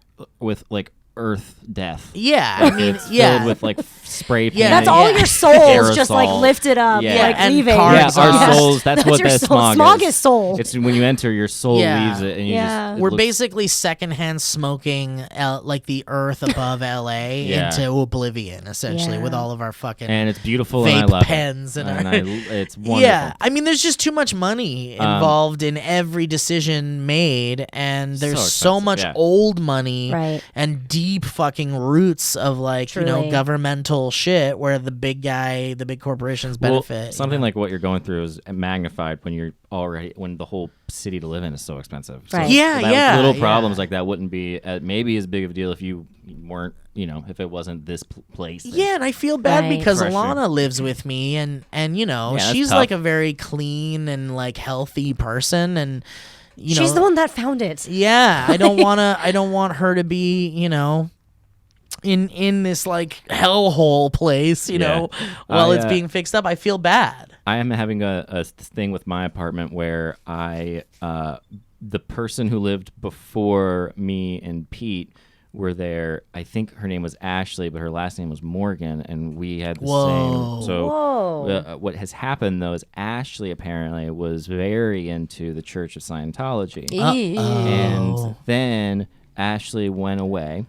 like earth death. Yeah, I mean, It's yeah. filled with like spray paint. Yeah, That's all your souls just like Aerosol. lifted up, Yeah. like And leaving. car Yeah, our exhaust. souls. That's what your that soul. smog is. Smog is soul. It's when you enter, your soul Yeah. leaves it, and you Yeah. just. We're basically secondhand smoking like the earth above LA Yeah. into oblivion, essentially, Yeah. with all of our fucking and it's beautiful, and I vape love pens it. and It's wonderful. yeah. I mean, there's just too much money involved in every decision made, and there's so expensive, much yeah. old money Right. and deep fucking roots of like Truly. governmental shit where the big corporations benefit. Well, you something know? like what you're going through is magnified when the whole city to live in is so expensive. So Right. Yeah, yeah, Little yeah. problems like that wouldn't be maybe as big of a deal if you weren't, if it wasn't this place. Yeah, and I feel bad Right. because Pressure. Alana lives with me, and that's she's tough. like a very clean and like healthy person, and She's the one that found it. Yeah, I don't want her to be in this like hellhole place, while it's being fixed up. I feel bad. I am having a thing with my apartment where the person who lived before me and Pete were there. I think her name was Ashley, but her last name was Morgan, and we had the Whoa. same. So Whoa. what has happened though is Ashley apparently was very into the Church of Scientology, and then Ashley went away.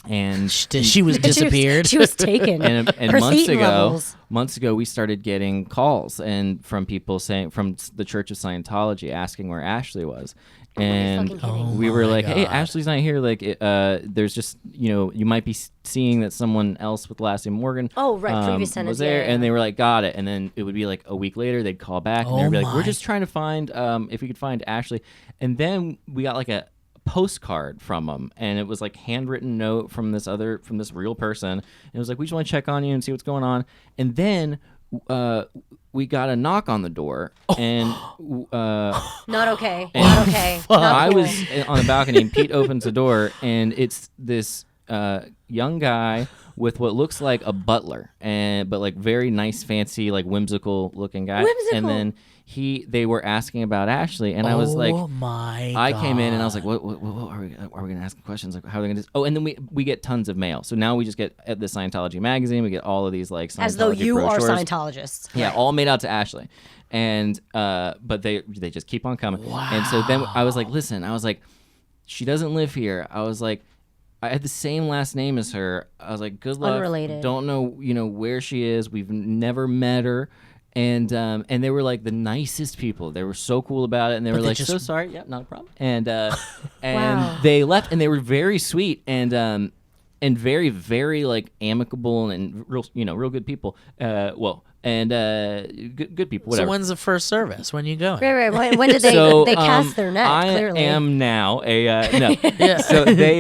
And She was disappeared. She was taken. and Her months thetan levels. ago, we started getting calls from people from the Church of Scientology asking where Ashley was, and fucking kidding? we were my like, "Hey, God. Ashley's not here. Like, there's just you might be seeing that someone else with the last name Morgan. Oh, right, previous was sentence, there." yeah. And they were like, "Got it." And then it would be like a week later, they'd call back and Oh they'd be like, "We're my. just trying to find if we could find Ashley," and then we got like a postcard from them, and it was like handwritten note from this real person, and it was like, we just want to check on you and see what's going on. And then we got a knock on the door, and Not okay. Not okay. Not I cool. was on the balcony, and Pete opens the door, and it's this young guy with what looks like a butler, but like very nice, fancy, like whimsical looking guy. Whimsical. And then they were asking about Ashley, and I was like, oh my! I came in and I was God. like, what are we going to ask questions? Like, how are they going to? Oh, and then we get tons of mail. So now we just get at the Scientology magazine. We get all of these like Scientology As though you are brochures. Scientologists. Yeah, all made out to Ashley, and but they just keep on coming. Wow. And so then I was like, listen, I was like, she doesn't live here. I was like, I had the same last name as her. I was like, good luck. Unrelated. Don't know, where she is. We've never met her. And they were like the nicest people. They were so cool about it, and they were they like, just- "So sorry, yep, not a problem." And Wow. they left, and they were very sweet and very very like amicable and real real good people. Good people. Whatever. So when's the first service? When you going? Right. When did they So, they cast their net? I Clearly. am now a no. Yeah. So they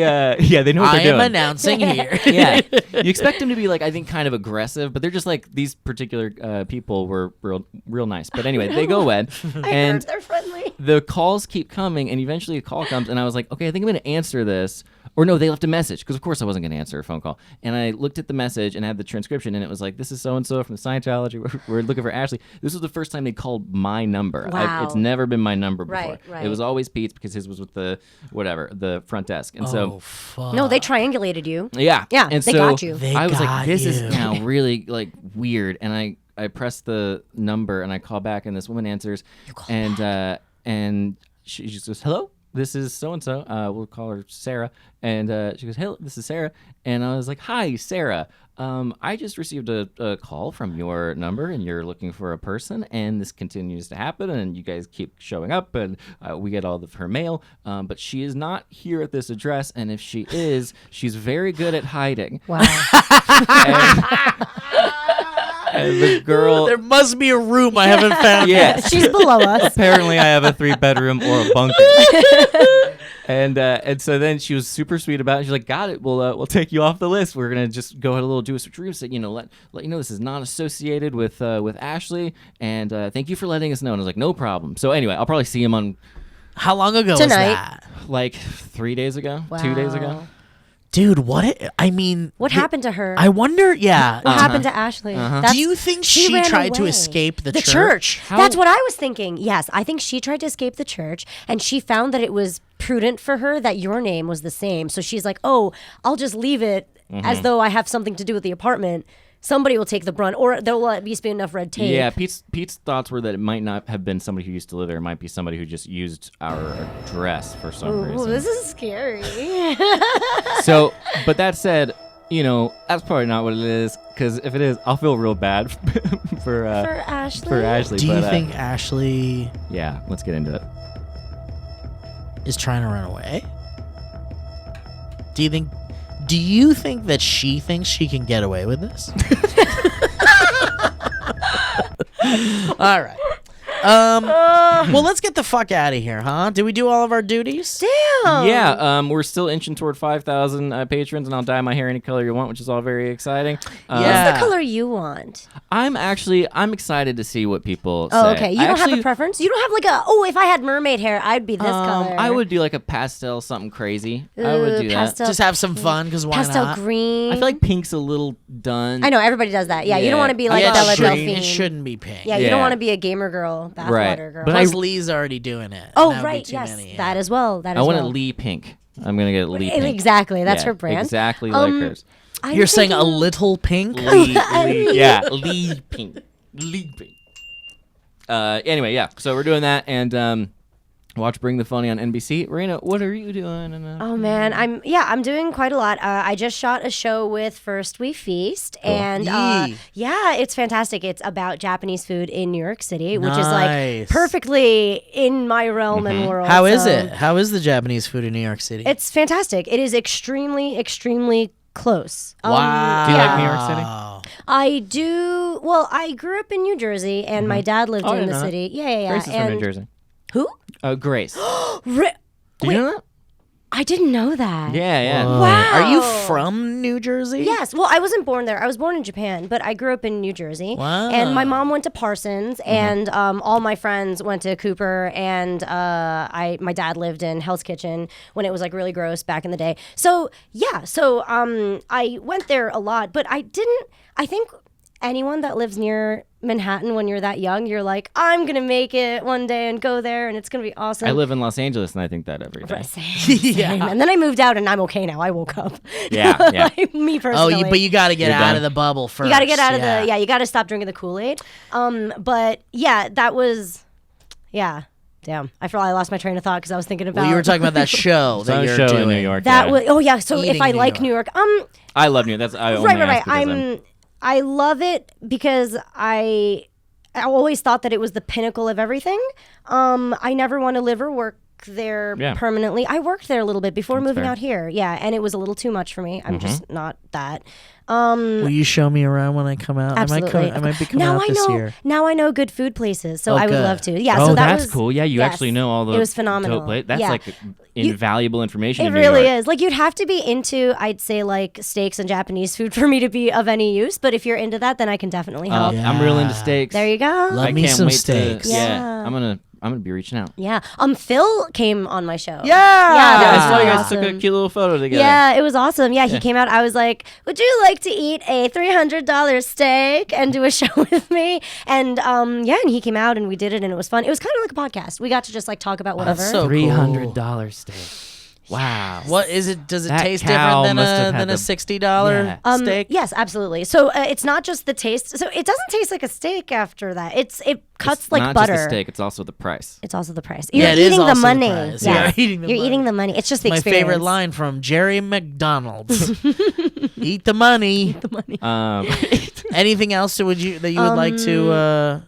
they know what I they're am doing. announcing here. Yeah, you expect them to be like, I think, kind of aggressive, but they're just like, these particular people were real nice. But anyway, they go away, I and heard they're friendly. the calls keep coming, and eventually a call comes, and I was like, okay, I think I'm going to answer this. Or no, they left a message, because of course I wasn't going to answer a phone call. And I looked at the message and had the transcription, and it was like, this is so-and-so from Scientology. We're looking for Ashley. This was the first time they called my number. Wow. It's never been my number before. Right. It was always Pete's, because his was with the front desk. And Oh so, fuck! No, they triangulated you. yeah. Yeah, And they so got you. They I was like, got this is you. now really like weird. And I pressed the number and I call back, and this woman answers, and she just goes, "Hello, this is so and so. We'll call her Sarah." And she goes, "Hey, this is Sarah." And I was like, "Hi, Sarah. I just received a call from your number, and you're looking for a person, and this continues to happen, and you guys keep showing up, and we get all of her mail, but she is not here at this address, and if she is, she's very good at hiding." Wow. And the girl, There must be a room I haven't found. yes, She's below us. apparently I have a 3-bedroom or a bunker. And so then she was super sweet about it. She's like, "Got it. We'll take you off the list. We're gonna just go ahead a little do a switcheroo. So, let you know this is not associated with Ashley. And thank you for letting us know." And I was like, "No problem." So anyway, I'll probably see him on How long ago was Tonight. that? Like 3 days ago, 2 days ago. Dude, what happened to her? I wonder, yeah. What happened to Ashley? Do you think she ran tried to away. escape the church? That's what I was thinking. Yes, I think she tried to escape the church, and she found that it was prudent for her that your name was the same. So she's like, "Oh, I'll just leave it as though I have something to do with the apartment. Somebody will take the brunt, or there will at least be enough red tape." Yeah, Pete's thoughts were that it might not have been somebody who used to live there. It might be somebody who just used our address for some Ooh, reason. this is scary. So, but that said, that's probably not what it is. Because if it is, I'll feel real bad for Ashley. For Ashley. Do you but, think Ashley Yeah, let's get into it. is trying to run away? Do you think that she thinks she can get away with this? All right. Well, let's get the fuck out of here, huh? Did we do all of our duties? Damn. Yeah, we're still inching toward 5,000 patrons, and I'll dye my hair any color you want, which is all very exciting. Yeah. What's the color you want? I'm excited to see what people Oh, say. okay. You don't have a preference? You don't have like if I had mermaid hair, I'd be this color. I would do like a pastel, something crazy. I would do that. pastel Just have some fun, because why pastel not? green. I feel like pink's a little done. I know everybody does that. Yeah, you don't Yeah. want to be like Yeah, Bella it shouldn't- Delphine. It shouldn't be pink. Yeah, you Yeah. don't want to be a gamer girl, bathwater Right. girl. But Plus, Lee's already doing it. Oh, That would be right. too Yes, many, yeah. that as well. That I as want well. it Lee pink. I'm gonna get it Lee pink. Exactly. That's Yeah, her brand. Exactly like hers. I'm You're saying a thinking- little pink? Lee, yeah, Lee pink. Lee pink. Anyway, yeah. So we're doing that, and watch Bring the Funny on NBC. Reina, what are you doing? Oh man, I'm doing quite a lot. I just shot a show with First We Feast, and Yee. yeah, it's fantastic. It's about Japanese food in New York City, which is Nice. like perfectly in my realm and world. How is so it? How is the Japanese food in New York City? It's fantastic. It is extremely, extremely close. wow. Do you like New York City? I do. Well, I grew up in New Jersey, and my dad lived Oh, I in didn't the know that. city. Yeah. Grace is and from New Jersey. Who? Grace. Did Wait, you know that? I didn't know that. Yeah. Wow. Are you from New Jersey? Yes. Well, I wasn't born there. I was born in Japan, but I grew up in New Jersey. Wow. And my mom went to Parsons, and all my friends went to Cooper, and my dad lived in Hell's Kitchen when it was like really gross back in the day. So yeah. So I went there a lot, but I think anyone that lives near Manhattan when you're that young, you're like, I'm gonna make it one day and go there, and it's gonna be awesome. I live in Los Angeles, and I think that every day. Same. And then I moved out, and I'm okay now. I woke up. Yeah. Me Oh, personally. but you got to get You're out done. of the bubble first. You got to get out of the you got to stop drinking the Kool-Aid. But yeah, that was damn. I feel I lost my train of thought because I was thinking about Well, you were talking about that show It's on that a you're show doing. in New York. that yeah. was so Eating if I New like York. New York, I love New York. That's I only right. ask because I love it because I always thought that it was the pinnacle of everything. I never want to live or work there Yeah. permanently. I worked there a little bit before moving fair. out here. Yeah, and it was a little too much for me. I'm just not that. Will you show me around when I come out? Absolutely. I might be coming now out I this know. year. Now I know good food places, so Oh, I would good. love to. Yeah. Oh, so that that's was cool. Yeah, you yes, actually know all the. It was phenomenal. That's Yeah. like invaluable information. It in New really York. is. Like you'd have to be into, I'd say, like steaks and Japanese food for me to be of any use. But if you're into that, then I can definitely help. Yeah. I'm real into steaks. There you go. Love I me can't some wait steaks. To, yeah, Yeah. I'm gonna be reaching out. Yeah. Phil came on my show. Yeah. that Yeah, was I saw you really guys took a awesome. cute little photo together. Yeah, it was awesome. Yeah, he came out. I was like, "Would you like to eat a $300 steak and do a show with me?" And and he came out and we did it, and it was fun. It was kind of like a podcast. We got to just like talk about whatever. That's so $300 steak. Wow. What is it? Does it That taste cow different must have than had a the- $60 Yeah. steak? Yes, absolutely. So it's not just the taste. So it doesn't taste like a steak after that. It cuts It's like not butter. just the steak; it's also the price. It's also the price. Yeah, You're it is eating also the the money. price. Yeah. You're eating the You're money. eating the money. It's just the My experience. favorite line from Jerry McDonald's. Eat the money. Anything else that you would like to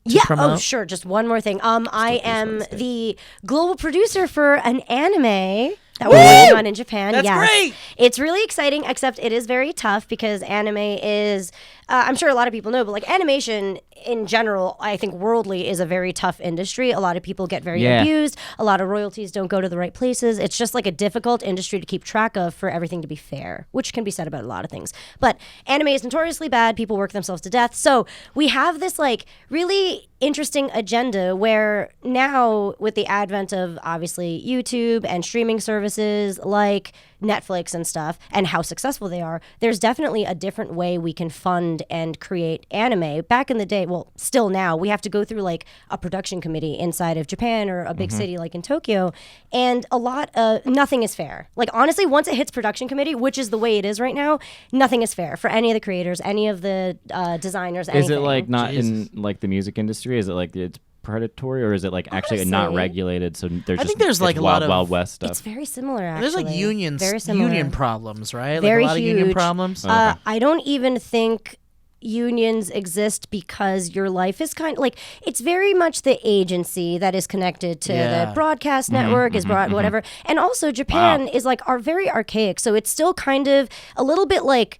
Yeah. promote? Oh, sure. Just one more thing. I am the global producer for an anime that we're working on in Japan. That's Yes. great. It's really exciting, except it is very tough because anime is. I'm sure a lot of people know, but like animation in general, I think worldly is a very tough industry. A lot of people get very Yeah. abused. A lot of royalties don't go to the right places. It's just like a difficult industry to keep track of for everything to be fair, which can be said about a lot of things. But anime is notoriously bad. People work themselves to death. So we have this like really interesting agenda where now with the advent of obviously YouTube and streaming services like Netflix and stuff and how successful they are, there's definitely a different way we can fund and create anime. Back in the day, well, still now, we have to go through like a production committee inside of Japan or a big city like in Tokyo, and a lot of nothing is fair. Like honestly, once it hits production committee, which is the way it is right now, nothing is fair for any of the creators, any of the designers, anything. Is it like not in like the music industry? Is it like it's predatory, or is it like actually not Honestly, regulated? So there's I just think there's, like, it's a lot wild, of- Wild West stuff. It's very similar, actually. There's like Very similar. union problems, right? Very like a lot huge. of union problems. I don't even think unions exist because your life is kind of like it's very much the agency that is connected to Yeah. the broadcast network is broad whatever, and also Japan is like are very archaic, so it's still kind of a little bit like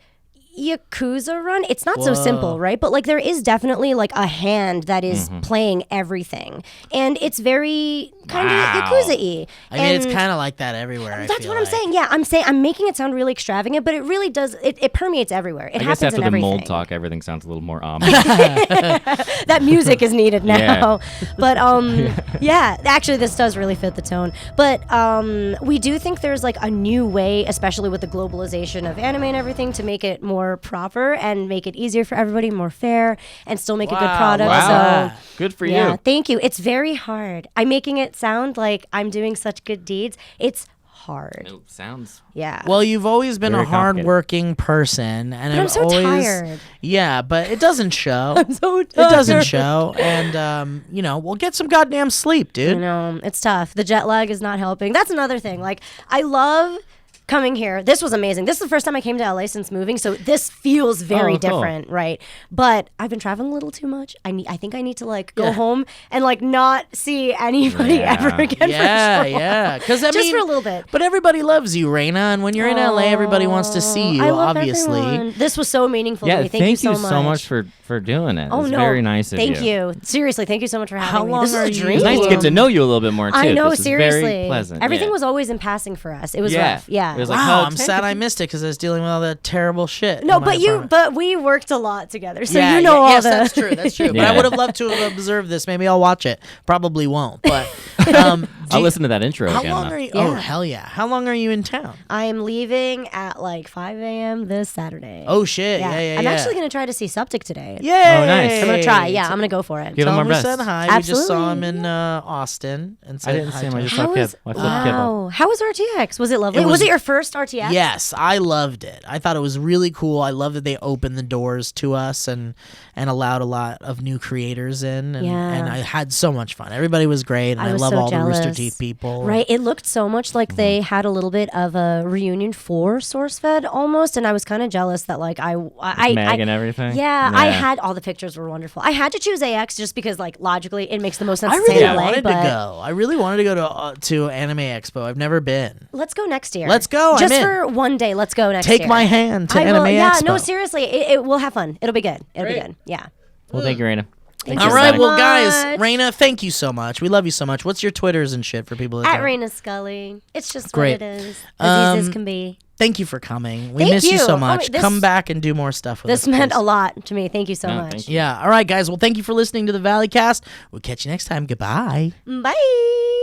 Yakuza run. It's not so simple, right? But like there is definitely like a hand that is playing everything, and it's very kind of Yakuza-y. I mean, it's kind of like that everywhere. I That's feel what I'm like. saying. Yeah, I'm making it sound really extravagant, but it really does. It permeates everywhere. It I guess happens after in the everything. mold talk, everything sounds a little more ominous. That music is needed now. Yeah. But yeah, actually, this does really fit the tone. But we do think there's like a new way, especially with the globalization of anime and everything, to make it more proper and make it easier for everybody, more fair, and still make a good Wow, product. wow. So. Good for Yeah, you. thank you. It's very hard. I'm making it sound like I'm doing such good deeds. It's hard. It sounds Yeah. Well, you've always been Very a hardworking person, and But I'm I've so always, tired. Yeah, but it doesn't show. so It doesn't show, and you know, we'll get some goddamn sleep, I dude. know, it's tough. The jet lag is not helping. That's another thing. Like, I love coming here. This was amazing. This is the first time I came to LA since moving, so this feels very Oh, cool. different, right? But I've been traveling a little too much. I think I need to like go Yeah. home and like not see anybody Yeah. ever again. Yeah, for sure. yeah. Because I Just mean, for a little bit. But everybody loves you, Reina, and when you're in LA, everybody wants to see you. I love Obviously. everyone. This was so meaningful yeah. to me. Thank you so much for doing it. Oh It's no, very nice of thank you. Seriously, thank you so much for having How me. long This is are a you- dream. It's nice to get to know you a little bit more too. I know, This is seriously. very pleasant. Everything yeah. was always in passing for us. It was Yeah. rough. Yeah. It was like, Wow, oh, I'm thank sad you. I missed it because I was dealing with all that terrible shit. no, in my but apartment. we worked a lot together, so yeah, you know yeah, all yes, the. that's true. That's true. But I Yeah. would have loved to have observed this. Maybe I'll watch it. Probably won't. But I'll listen to that intro How again. long though. are you? Oh Yeah. hell yeah! How long are you in town? I'm leaving at like 5 a.m. this Saturday. Oh shit! Yeah, yeah. I'm actually gonna try to see Septic today. Yay! Oh, nice. I'm gonna try. Yeah, I'm gonna go for it. Give him Tell our him we best. said hi. We just saw him Absolutely. in Austin and said I didn't hi see him. to I him. just How saw Kip. was- I flipped Kip up. Wow. How was RTX? Was it lovely? It was was- it your first RTX? Yes, I loved it. I thought it was really cool. I love that they opened the doors to us and allowed a lot of new creators in. And, Yeah. and I had so much fun. Everybody was great, and I, was love so all the Rooster jealous. Teeth people. Right. It looked so much like they had a little bit of a reunion for SourceFed almost, and I was kind of jealous that like I Mag and everything? Yeah, I Yeah. had all the pictures were wonderful. I had to choose AX just because like logically it makes the most sense I to say really LA, wanted to but go. I really wanted to go to Anime Expo. I've never been. let's go next year. Let's go, I'm Just in. for one day. Let's go next Take year. my hand to I Anime will, yeah, Expo. no, seriously, it will have fun. It'll be good. It'll be Great. good. Yeah. Well, thank you, Raina. Thank All you, right, everybody. well, guys, much. Raina, thank you so much. We love you so much. What's your Twitters and shit for people that At don't? Reina Scully. It's just Great. what it is. As easy as can be. Thank you for coming. We Thank miss you you. so Oh, much. this- Come back and do more stuff with us. This meant please. a lot to me. Thank you so No, much. thank you. Yeah. All right, guys. Well, thank you for listening to the Valleycast. We'll catch you next time. Goodbye. Bye.